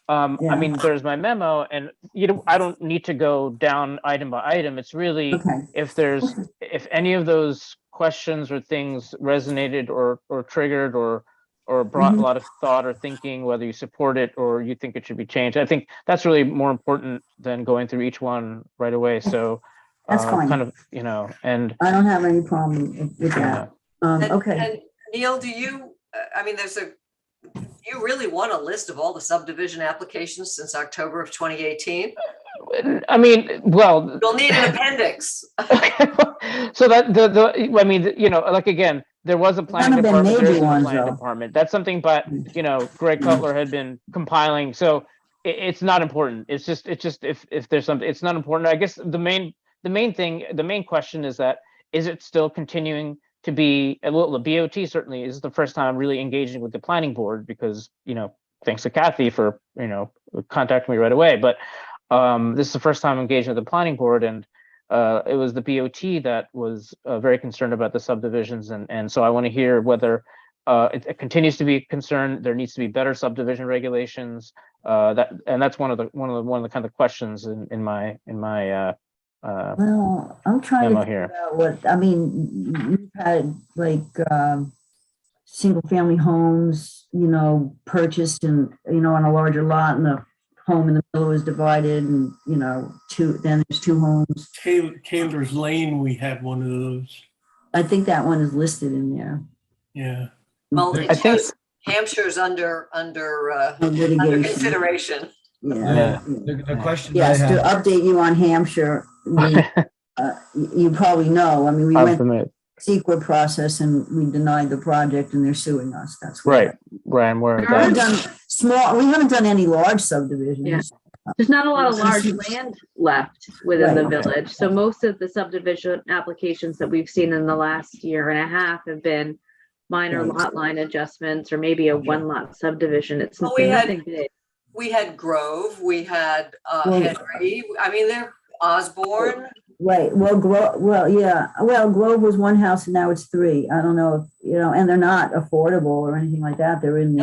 there's my memo, and I don't need to go down item by item. It's really if any of those questions or things resonated or triggered or brought a lot of thought or thinking, whether you support it or you think it should be changed. I think that's really more important than going through each one right away. So that's fine. And I don't have any problem with that. Okay. And Neil, do you, you really want a list of all the subdivision applications since October of 2018? Well, you'll need an appendix. So that again, there was a planning department, there's a planning department. That's something, but Greg Cutler had been compiling. So it's not important. It's just if there's something, it's not important. I guess the main question is that, is it still continuing to be, well, the BOT certainly is the first time I'm really engaging with the planning board because, thanks to Kathy for, contacting me right away. But this is the first time I'm engaging with the planning board, and it was the BOT that was very concerned about the subdivisions. And so I want to hear whether it continues to be a concern. There needs to be better subdivision regulations. That's one of the kind of questions in my well, I'm trying to figure out you've had single family homes, purchased and, on a larger lot, and the home in the middle is divided and, then there's two homes. Taylor's Lane, we had one of those. I think that one is listed in there. Yeah. Well, it shows Hampshire's under consideration. Yeah. The question. Yes, to update you on Hampshire, you probably know. We went through the secret process and we denied the project, and they're suing us. That's right. Right, I'm aware of that. We haven't done any large subdivisions. Yeah. There's not a lot of large land left within the village. So most of the subdivision applications that we've seen in the last year and a half have been minor lot line adjustments or maybe a one lot subdivision. It's nothing big. We had Grove, we had Henry. They're Osborne. Right. Well, Grove was one house and now it's 3. I don't know if, and they're not affordable or anything like that. They're in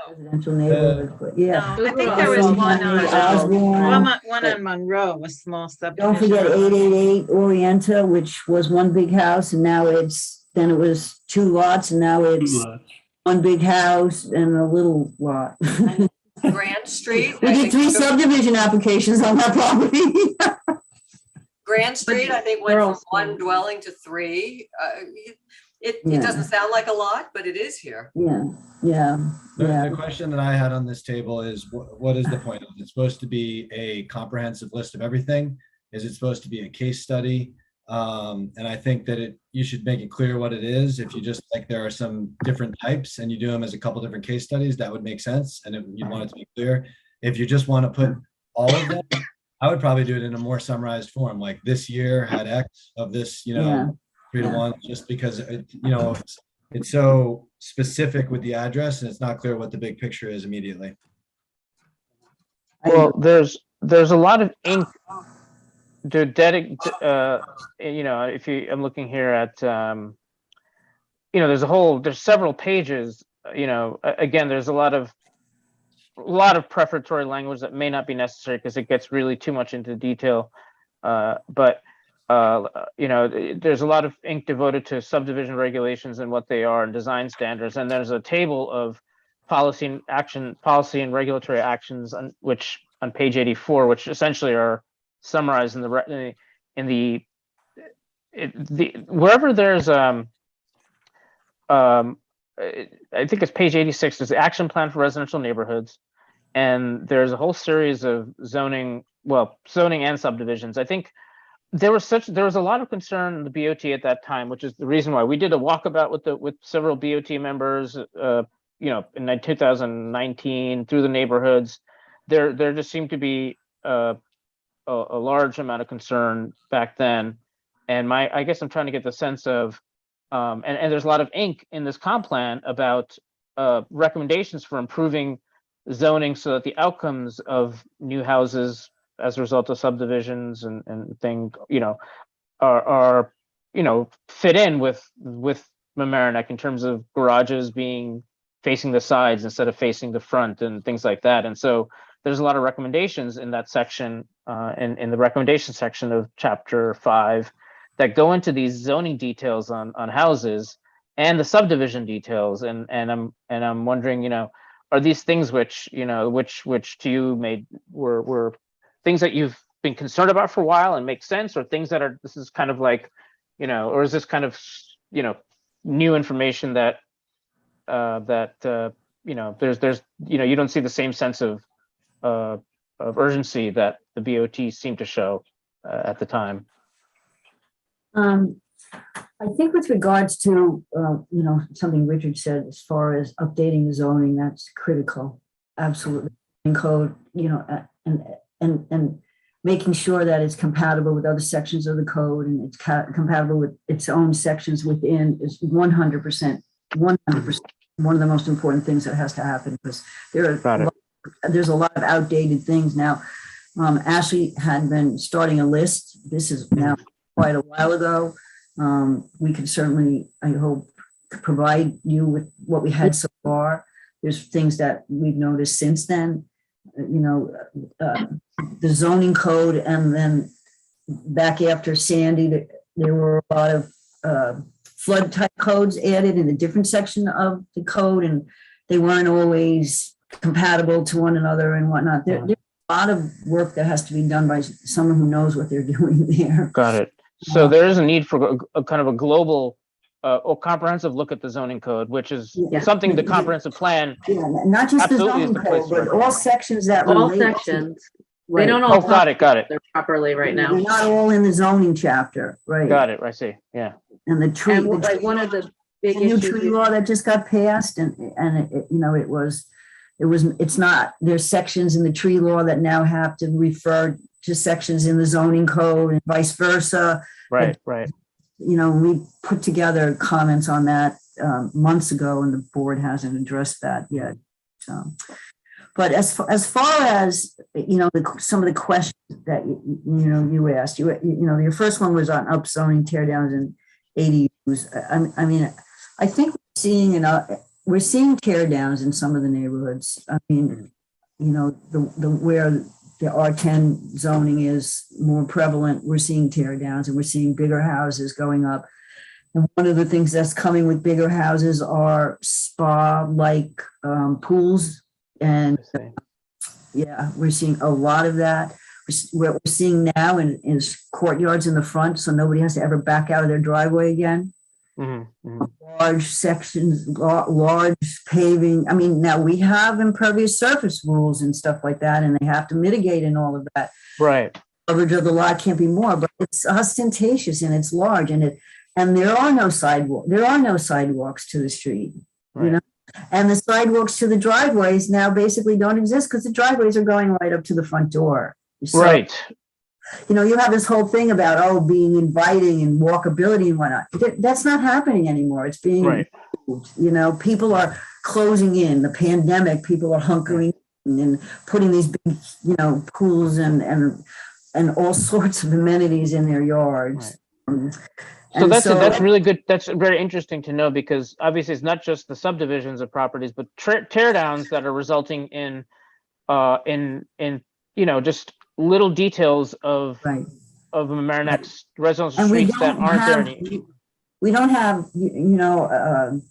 residential neighborhoods, but yeah. I think there was one on Monroe, a small subdivision. Don't forget 888 Oriente, which was one big house, and now it was 2 lots, and now it's one big house and a little lot. Grand Street. We I did think 3 took- subdivision applications on that property. Grand Street, I think, went They're from all 1 dwelling to 3. It Yeah. doesn't sound like a lot, but it is here. Yeah, yeah, The question that I had on this table is, what is the point? Is it supposed to be a comprehensive list of everything? Is it supposed to be a case study? And I think that you should make it clear what it is. If you just like there are some different types and you do them as a couple different case studies, that would make sense. And you'd want it to be clear. If you just want to put all of them, I would probably do it in a more summarized form, like this year had X of this, 3 to 1, just because it's so specific with the address and it's not clear what the big picture is immediately. Well, there's a lot of ink. If I'm looking here at, there's several pages. Again, there's a lot of prefatory language that may not be necessary because it gets really too much into detail. But there's a lot of ink devoted to subdivision regulations and what they are and design standards. And there's a table of policy and regulatory actions on page 84, which essentially are summarized wherever there's I think it's page 86. There's the action plan for residential neighborhoods, and there's a whole series of zoning and subdivisions. I think there was a lot of concern in the BOT at that time, which is the reason why we did a walkabout with several BOT members, in 2019 through the neighborhoods. There just seemed to be a large amount of concern back then, and I guess I'm trying to get the sense of, and there's a lot of ink in this comp plan about recommendations for improving zoning so that the outcomes of new houses as a result of subdivisions and things, are fit in with Mamaroneck in terms of garages being facing the sides instead of facing the front and things like that. And so there's a lot of recommendations in that section, in the recommendation section of chapter 5, that go into these zoning details on houses and the subdivision details. And I'm wondering, are these things which to you were things that you've been concerned about for a while and make sense, or things that this is kind of like, or is this kind of, new information that there's you don't see the same sense of urgency that the BOT seemed to show at the time? I think with regards to, something Richard said, as far as updating the zoning, that's critical. Absolutely. In code, and making sure that it's compatible with other sections of the code and it's compatible with its own sections within is 100%, 100% one of the most important things that has to happen, because there's a lot of outdated things now. Ashley had been starting a list. This is now quite a while ago. We can certainly, I hope, provide you with what we had so far. There's things that we've noticed since then, the zoning code, and then back after Sandy, there were a lot of flood type codes added in a different section of the code, and they weren't always compatible to one another and whatnot. There's a lot of work that has to be done by someone who knows what they're doing there. Got it. So there is a need for a kind of a global or comprehensive look at the zoning code, which is something the comprehensive plan. Yeah, not just the zoning code, but all sections that all relate sections. Right. They don't all got it. They're properly right now. They're not all in the zoning chapter, right? Got it. I see. Yeah. And the tree, And like one of the big new issues tree law that just got passed, and it's not, there's sections in the tree law that now have to refer to sections in the zoning code and vice versa. Right. We put together comments on that months ago, and the board hasn't addressed that yet. But as far as some of the questions that you asked, your first one was on upzoning, tear downs, and ADUs. I mean, I think we're seeing tear downs in some of the neighborhoods. I mean, where the R10 zoning is more prevalent, we're seeing tear downs, and we're seeing bigger houses going up. And one of the things that's coming with bigger houses are spa-like pools and Yeah, we're seeing a lot of that. What we're seeing now is courtyards in the front, so nobody has to ever back out of their driveway again. Large sections, large paving. I mean, now we have impervious surface rules and stuff like that, and they have to mitigate and all of that. Right. Coverage of the lot can't be more, but it's ostentatious and it's large, and there are no sidewalks to the street. Right. You know, and the sidewalks to the driveways now basically don't exist because the driveways are going right up to the front door. So, Right. you know, you have this whole thing about being inviting and walkability and whatnot. That's not happening anymore. It's being, right. You know, people are closing in. The pandemic, people are hunkering in and putting these big, you know, pools and all sorts of amenities in their yards. Right. So that's really good. That's very interesting to know, because obviously it's not just the subdivisions of properties, but tear downs that are resulting in you know, just little details of Mamaroneck's residential streets that aren't there anymore. We don't have, you know,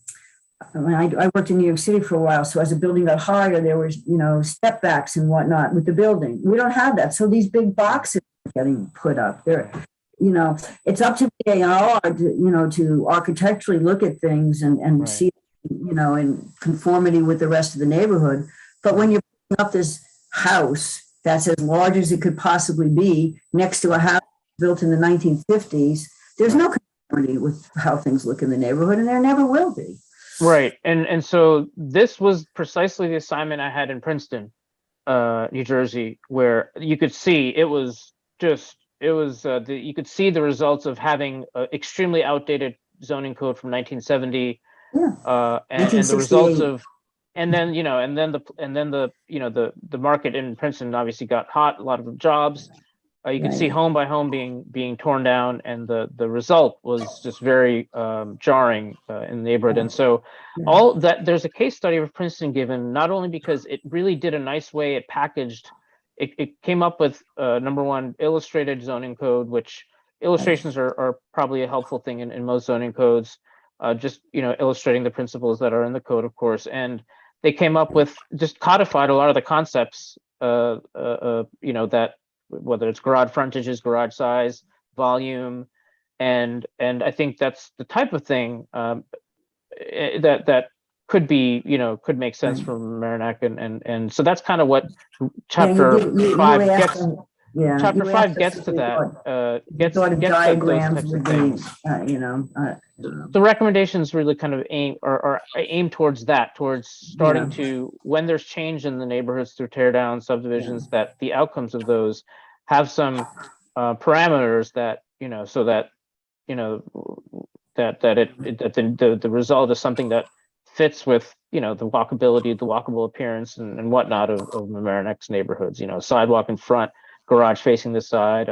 I worked in New York City for a while, so as the building got higher, there was, you know, step backs and whatnot with the building. We don't have that, so these big boxes are getting put up there. You know, it's up to the AR to, you know, to architecturally look at things and see, you know, in conformity with the rest of the neighborhood. But when you're putting up this house that's as large as it could possibly be next to a house built in the 1950s, there's no conformity with how things look in the neighborhood, and there never will be. Right. And so this was precisely the assignment I had in Princeton, New Jersey, where you could see you could see the results of having an extremely outdated zoning code from 1970, and the results of, and then the market in Princeton obviously got hot, a lot of jobs. You could see home by home being torn down, and the result was just very jarring in the neighborhood. And so all that, there's a case study of Princeton given, not only because it really did a nice way, it packaged, it came up with number one, illustrated zoning code, which illustrations are probably a helpful thing in most zoning codes, just, you know, illustrating the principles that are in the code, of course. And they came up with, just codified a lot of the concepts, you know, that whether it's garage frontages, garage size, volume, and I think that's the type of thing that could be, you know, could make sense for Mamaroneck, and so that's kind of what chapter 5 gets. Chapter 5 gets to that. Gets those types of things. You know, the recommendations really kind of aim towards that, towards starting to, when there's change in the neighborhoods through tear down subdivisions, that the outcomes of those have some parameters that, you know, so that, you know, that the result is something that fits with, you know, the walkability, the walkable appearance and whatnot of Mamaroneck's neighborhoods. You know, sidewalk in front, garage facing the side,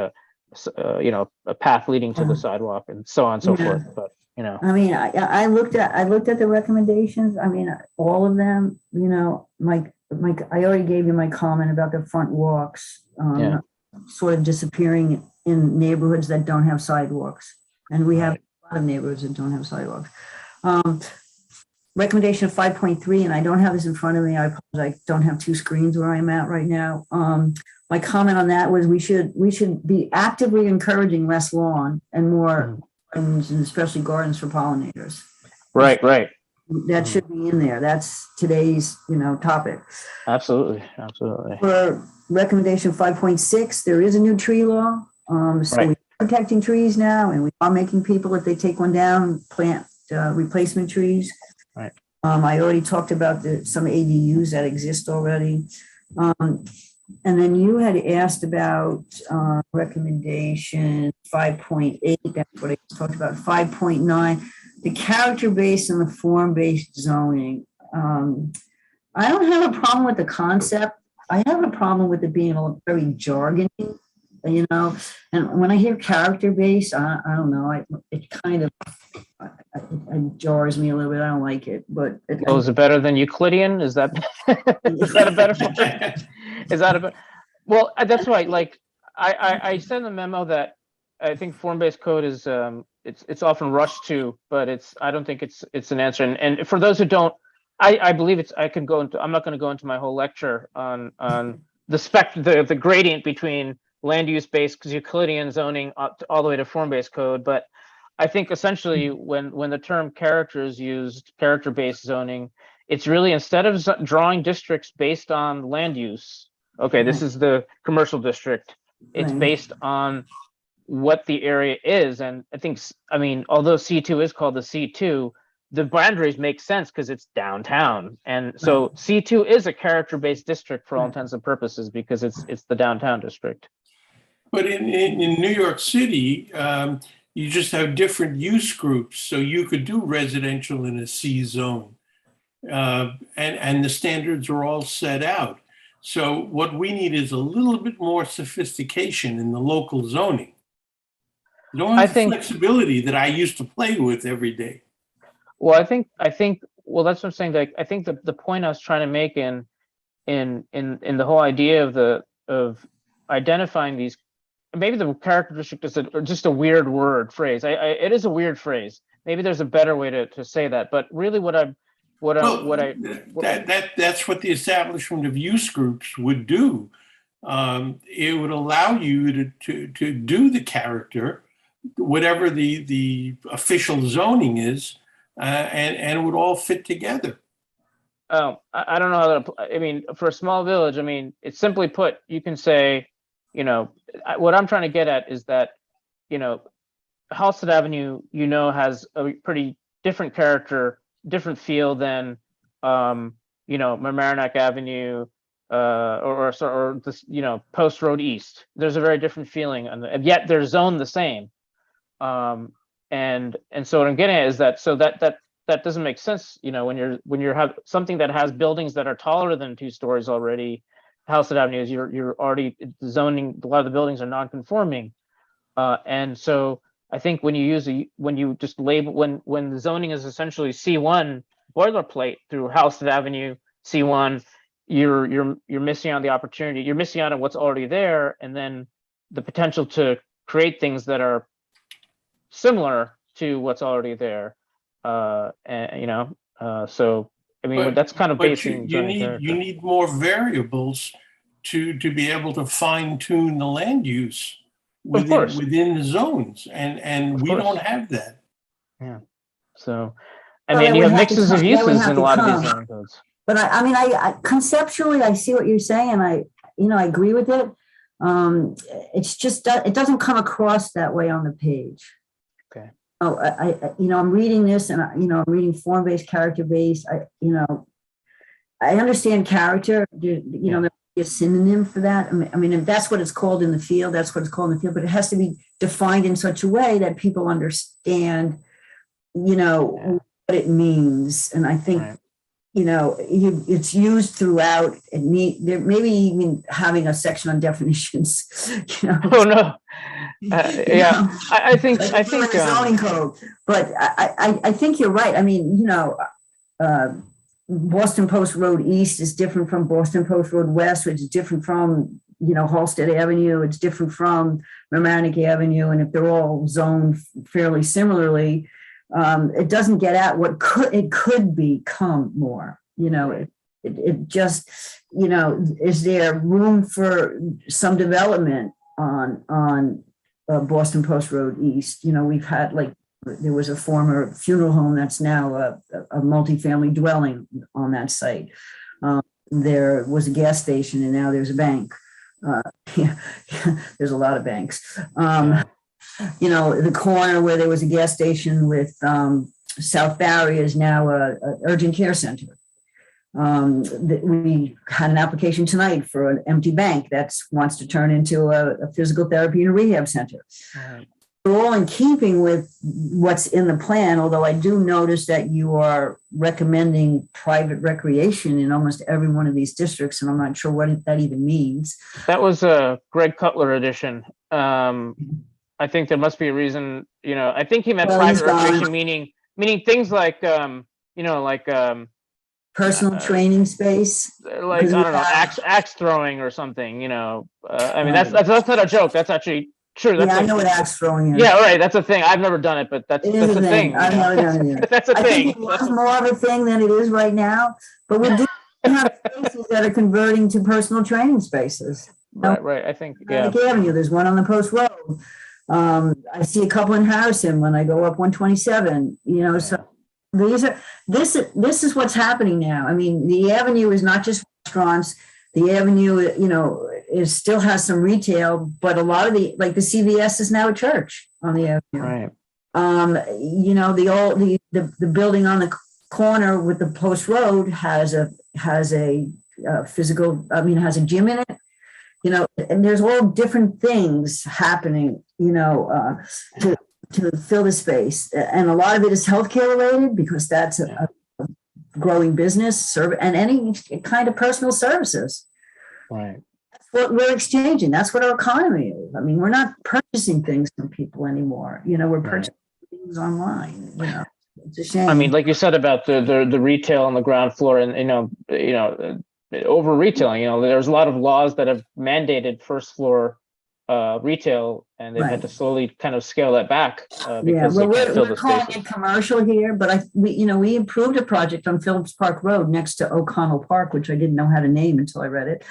you know, a path leading to the sidewalk, and so on and so forth. But, you know, I mean, I looked at the recommendations. I mean, all of them. You know, Mike, I already gave you my comment about the front walks, sort of disappearing in neighborhoods that don't have sidewalks, and we have a lot of neighborhoods that don't have sidewalks. Recommendation of 5.3, and I don't have this in front of me. I apologize. I don't have two screens where I'm at right now. My comment on that was we should be actively encouraging less lawn and more gardens, and especially gardens for pollinators. Right. That should be in there. That's today's, you know, topic. Absolutely. For recommendation 5.6, there is a new tree law. So we're protecting trees now, and we are making people, if they take one down, plant replacement trees. Right. I already talked about some ADUs that exist already. And then you had asked about recommendation 5.8. That's what I talked about. 5.9, the character-based and the form-based zoning. I don't have a problem with the concept. I have a problem with it being very jargony, you know. And when I hear character-based, I don't know. It kind of it jars me a little bit. I don't like it. But is it better than Euclidean? Is that is that a better form? Is that a better? Well, that's right. Like I sent a memo that I think form-based code is it's often rushed to, but I don't think it's an answer. And for those who don't, I believe I could go into. I'm not going to go into my whole lecture on the gradient between land use based Euclidean zoning all the way to form based code. But I think essentially when the term character is used, character based zoning, it's really, instead of drawing districts based on land use, okay, this is the commercial district, it's Right. based on what the area is. And I mean, although C2 is called the C2, the boundaries make sense because it's downtown. And so C2 is a character-based district for all intents and purposes because it's the downtown district. But in New York City, you just have different use groups. So you could do residential in a C zone. And the standards are all set out. So what we need is a little bit more sophistication in the local zoning. You don't have the flexibility that I used to play with every day. Well, I think well, that's what I'm saying. Like, I think the point I was trying to make in the whole idea of identifying these, maybe the character district is just a weird phrase. It is a weird phrase. Maybe there's a better way to say that. But really, that's what the establishment of use groups would do. It would allow you to do the character, whatever the official zoning is, and it would all fit together. Oh, I don't know how to. I mean, for a small village, I mean, it's simply put. You can say, what I'm trying to get at is that, Halsted Avenue, has a pretty different character, different feel than, Mamaroneck Avenue, or this, Post Road East. There's a very different feeling, and yet they're zoned the same. And so what I'm getting at is that that doesn't make sense, when you have something that has buildings that are taller than 2 stories already. Halsted Avenue is you're already zoning. A lot of the buildings are non-conforming, and so I think when you just label when the zoning is essentially C1 boilerplate through Halsted Avenue C1, you're missing out on the opportunity. You're missing out on what's already there, and then the potential to create things that are similar to what's already there. So I mean, that's kind of basing. You need more variables to be able to fine tune the land use within the zones, and we don't have that. Yeah. So, I mean, you have mixes of uses in a lot of these zoning codes. But I conceptually, I see what you're saying, and I agree with it. It's just it doesn't come across that way on the page. Okay. Oh, I'm reading this, and I'm reading form-based, character-based. I understand character. There's a synonym for that. I mean, if that's what it's called in the field, that's what it's called in the field. But it has to be defined in such a way that people understand, what it means. And I think, it's used throughout. There maybe even having a section on definitions. Oh no. Yeah, I think zoning code, but I think you're right. I mean, Boston Post Road East is different from Boston Post Road West, which is different from Halsted Avenue. It's different from Mamaroneck Avenue, and if they're all zoned fairly similarly, it doesn't get at what could become more. It just is there room for some development on Boston Post Road East? We've had there was a former funeral home that's now a multifamily dwelling on that site. There was a gas station, and now there's a bank. There's a lot of banks. The corner where there was a gas station with South Barry is now a urgent care center. We had an application tonight for an empty bank that wants to turn into a physical therapy and rehab center. Right. We're all in keeping with what's in the plan, although I do notice that you are recommending private recreation in almost every one of these districts, and I'm not sure what that even means. That was a Greg Cutler edition. I think there must be a reason, I think he meant private recreation, meaning things like, personal training space. Like, I don't know, axe throwing or something, I mean, that's not a joke. That's actually true. That's I know what axe throwing is. Yeah, right. That's a thing. I've never done it, but that's a thing. I've never done it. That's a thing. I think it was more of a thing than it is right now, but we do have spaces that are converting to personal training spaces. Right. I think, yeah. Atlantic Avenue, there's one on the Post Road. I see a couple in Harrison when I go up 127, so this is what's happening now. I mean, the Avenue is not just restaurants. The Avenue, is still has some retail, but a lot of the CVS is now a church on the Avenue. Right. The building on the corner with the Post Road has a physical, has a gym in it. And there's all different things happening, to fill the space. And a lot of it is healthcare related because that's a growing business, and any kind of personal services. Right. That's what we're exchanging. That's what our economy is. I mean, we're not purchasing things from people anymore. We're purchasing things online. It's a shame. I mean, like you said about the retail on the ground floor, and over retailing. There's a lot of laws that have mandated first floor retail, and they've had to slowly kind of scale that back because they can't fill the calling spaces. it commercial here, but we approved a project on Phillips Park Road next to O'Connell Park, which I didn't know how to name until I read it.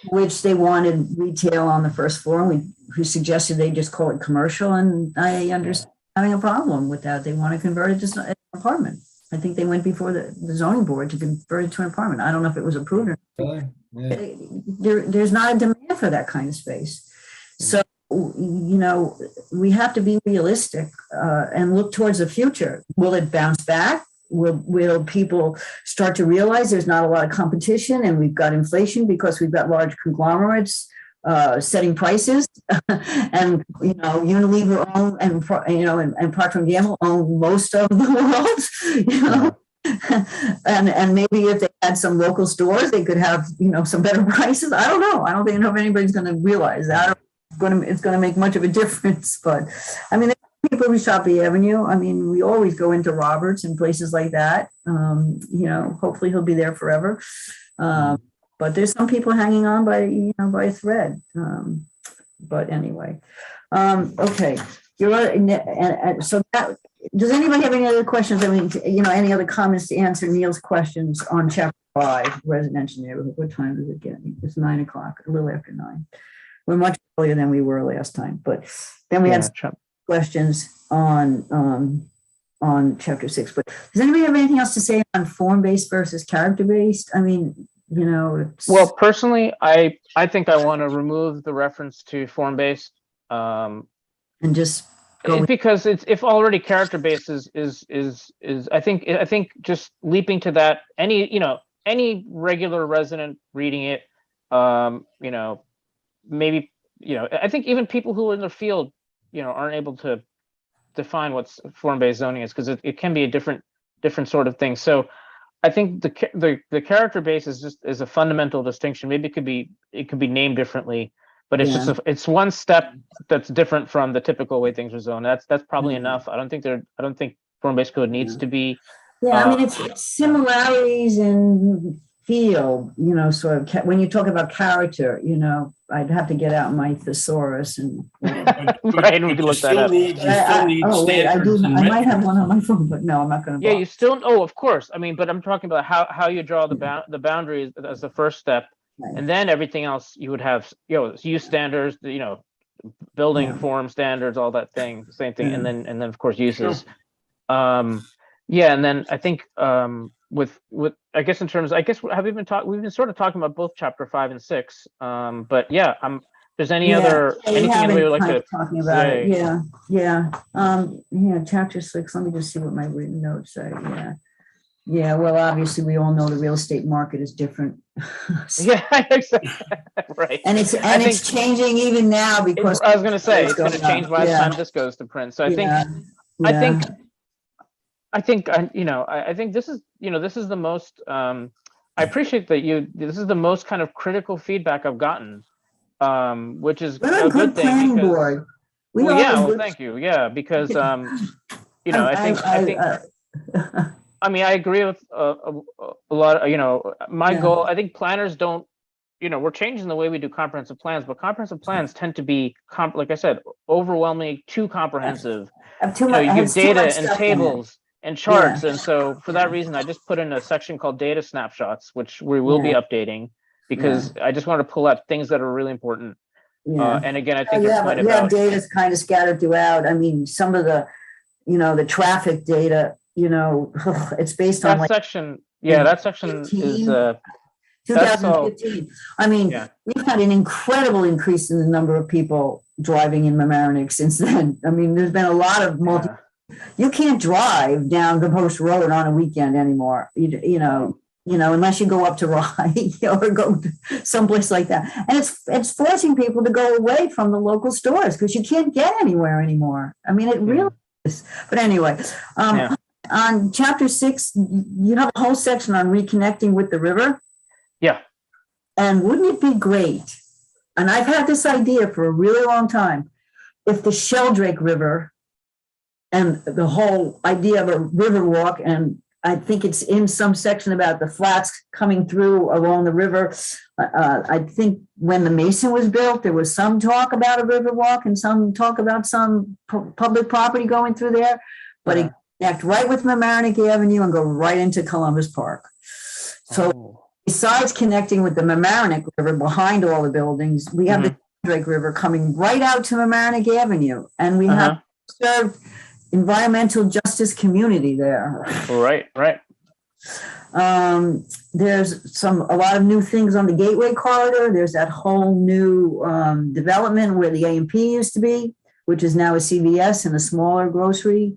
Which they wanted retail on the first floor, and we suggested they just call it commercial, and I understand having a problem with that. They want to convert it to an apartment. I think they went before the zoning board to convert it to an apartment. I don't know if it was approved or not. There's not a demand for that kind of space. So, we have to be realistic and look towards the future. Will it bounce back? Will people start to realize there's not a lot of competition and we've got inflation because we've got large conglomerates setting prices, and Unilever own and Procter & Gamble own most of the world, and maybe if they had some local stores, they could have some better prices. I don't know. I don't think anybody's going to realize that. It's going to make much of a difference. But I mean, people who shop the Avenue. I mean, we always go into Roberts and places like that. Hopefully he'll be there forever. But there's some people hanging on by a thread. But anyway, okay. You're right. So does anybody have any other questions? I mean, any other comments to answer Neil's questions on Chapter 5, residential neighborhood? What time is it getting? It's 9 o'clock, a little after 9. We're much earlier than we were last time. But then we had some questions on Chapter 6. But does anybody have anything else to say on form-based versus character-based? I mean, well, personally, I think I want to remove the reference to form-based, and just go because it's if already character-based is I think just leaping to that, any regular resident reading it, maybe I think even people who are in the field aren't able to define what's form-based zoning is, because it can be a different sort of thing. So I think the character base is a fundamental distinction. Maybe it could be named differently, but it's just it's one step that's different from the typical way things are zoned. That's probably enough. I don't think form-based code needs to be. Yeah, I mean it's similarities in feel. Sort of when you talk about character, I'd have to get out my thesaurus and right, we can look that up. I might have one on my phone, but no, I'm not going to. Yeah, you still. Oh, of course. I mean, but I'm talking about how you draw the boundaries as the first step, and then everything else you would have. Use standards. Building form standards, all that thing, same thing, and then of course uses. And then I think with I guess in terms, we've been sort of talking about both Chapter 5 and 6. But yeah, there's anything anybody would like to talking about say? It. Chapter 6. Let me just see what my written notes say. Yeah. Well, obviously we all know the real estate market is different. Yeah, exactly. Right. And it's changing even now because I was going to say it's going to change by the time this goes to print. So I think this is the most I appreciate that this is the most kind of critical feedback I've gotten, which is a good thing because thank you. Yeah, because I agree with a lot of, my goal. I think planners don't, we're changing the way we do comprehensive plans, but comprehensive plans tend to be, like I said, overwhelmingly too comprehensive. You give data and tables and charts. And so for that reason, I just put in a section called data snapshots, which we will be updating, because I just want to pull out things that are really important. Yeah. And again, I think it's Yeah, kind but of you have about, data kind of scattered throughout. I mean, some of the, the traffic data, it's based on that like section. Yeah, that section is, 2015. I mean, yeah. we've had an incredible increase in the number of people driving in Mamaroneck since then. I mean, there's been a lot of you can't drive down the Post Road on a weekend anymore. Unless you go up to Rye or go someplace like that. And it's forcing people to go away from the local stores because you can't get anywhere anymore. I mean, it really is. But anyway, on chapter 6, you have a whole section on reconnecting with the river. Yeah. And wouldn't it be great? And I've had this idea for a really long time. If the Sheldrake River and the whole idea of a river walk, and I think it's in some section about the flats coming through along the river. I think when the Mason was built, there was some talk about a river walk and some talk about some public property going through there, but it connect right with Mamaroneck Avenue and go right into Columbus Park. So besides connecting with the Mamaroneck River behind all the buildings, we have the Drake River coming right out to Mamaroneck Avenue, and we have served environmental justice community there. Right. There's a lot of new things on the Gateway corridor. There's that whole new development where the A&P used to be, which is now a CVS and a smaller grocery.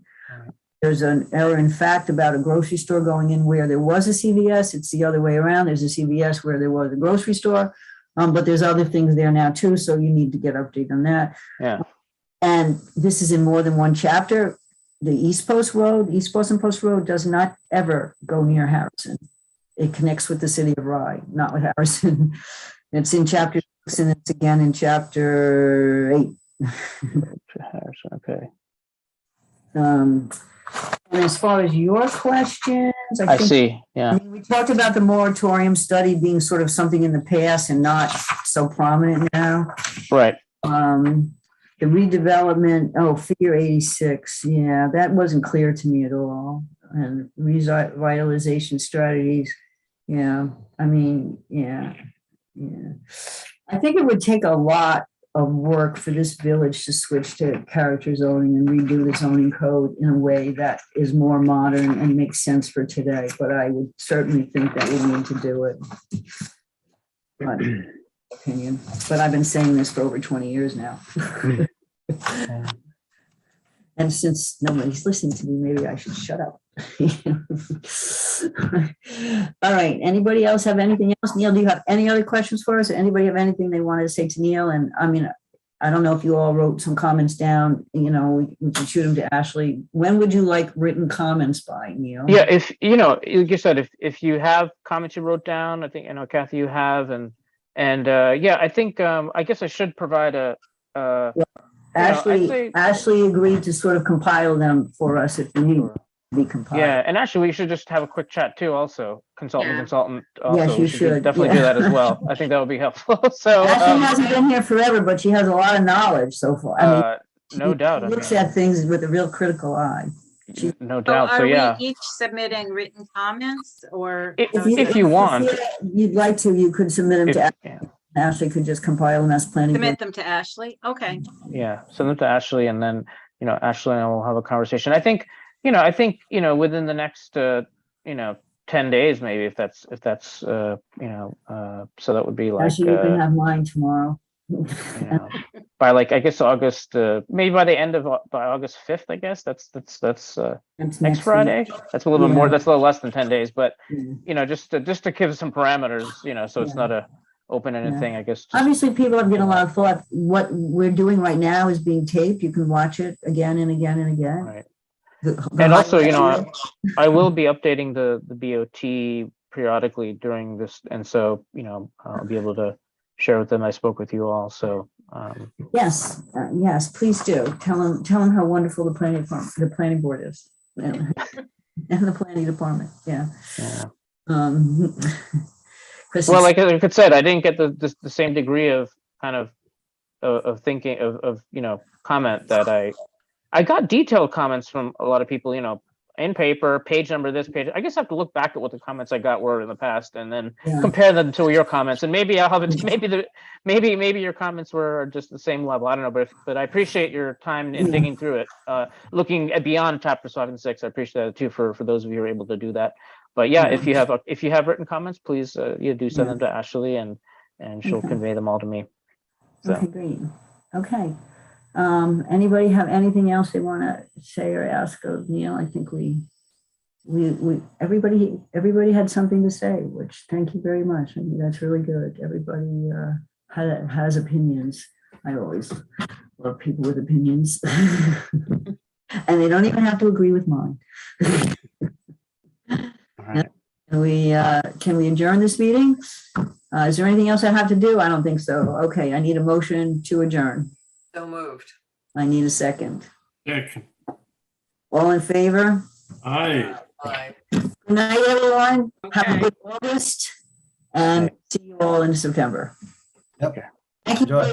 There's an error in fact about a grocery store going in where there was a CVS. It's the other way around. There's a CVS where there was a grocery store, but there's other things there now too. So you need to get updated on that. Yeah. And this is in more than one chapter. The East Boston Post Road does not ever go near Harrison. It connects with the city of Rye, not with Harrison. It's in chapter 6 and it's again in chapter 8. Harrison, okay. And as far as your questions, I see. Yeah. I mean, we talked about the moratorium study being sort of something in the past and not so prominent now. Right. The redevelopment, figure 86. Yeah, that wasn't clear to me at all. And revitalization strategies. Yeah. I mean, yeah. I think it would take a lot of work for this village to switch to character zoning and redo the zoning code in a way that is more modern and makes sense for today. But I would certainly think that we need to do it. Opinion, but I've been saying this for over 20 years now. And since nobody's listening to me, maybe I should shut up. All right. Anybody else have anything else? Neil, do you have any other questions for us? Anybody have anything they wanted to say to Neil? And I mean, I don't know if you all wrote some comments down, we can shoot them to Ashley. When would you like written comments by, Neil? Yeah. If, like you said, if you have comments you wrote down, I think, Kathy, you have, and I think, I guess I should provide Ashley agreed to sort of compile them for us if we need to be compiled. Yeah, and actually we should just have a quick chat too also, consultant. Also, yes, you should definitely do that as well. I think that would be helpful. So Ashley hasn't been here forever, but she has a lot of knowledge so far. I mean, no doubt. She looks at things with a real critical eye. No doubt. So yeah. Are we each submitting written comments, or if you want, you'd like to, you could submit them to Ashley. Ashley could just compile them as planning. Submit them to Ashley. Okay. Yeah, send them to Ashley, and then Ashley and I will have a conversation. I think within the next 10 days maybe, if that's so that would be like Ashley, you can have mine tomorrow. By like I guess August, maybe by August 5th, I guess that's next Friday. That's a little bit more. That's a little less than 10 days, but just to give some parameters, so it's not a open-ended thing, I guess. Obviously, people have given a lot of thought. What we're doing right now is being taped. You can watch it again and again and again. Right. And also, I will be updating the BOT periodically during this, and so I'll be able to share with them. I spoke with you all, so yes, please do tell them how wonderful the planning board is, and the planning department. Yeah. Well, like I said, I didn't get the same degree of kind of thinking of comment that I got detailed comments from a lot of people, in paper, page number, this page. I guess I have to look back at what the comments I got were in the past and then Yeah. compare them to your comments. And maybe I'll have it, maybe your comments were just the same level. I don't know, but I appreciate your time in Yeah. digging through it, looking at beyond chapters 5 and 6. I appreciate that too for those of you who are able to do that. But yeah, if you have written comments, please do send them to Ashley and she'll Okay. convey them all to me. So. Okay, great. Okay. Anybody have anything else they want to say or ask of Neil? I think everybody had something to say, which thank you very much. I mean, that's really good. Everybody has opinions. I always love people with opinions. And they don't even have to agree with mine. Can we adjourn this meeting? Is there anything else I have to do? I don't think so. Okay, I need a motion to adjourn. So moved. I need a second. Second. All in favor? Aye. Bye. Good night, everyone. Have a good August and see you all in September. Yep. Thank you. Enjoy.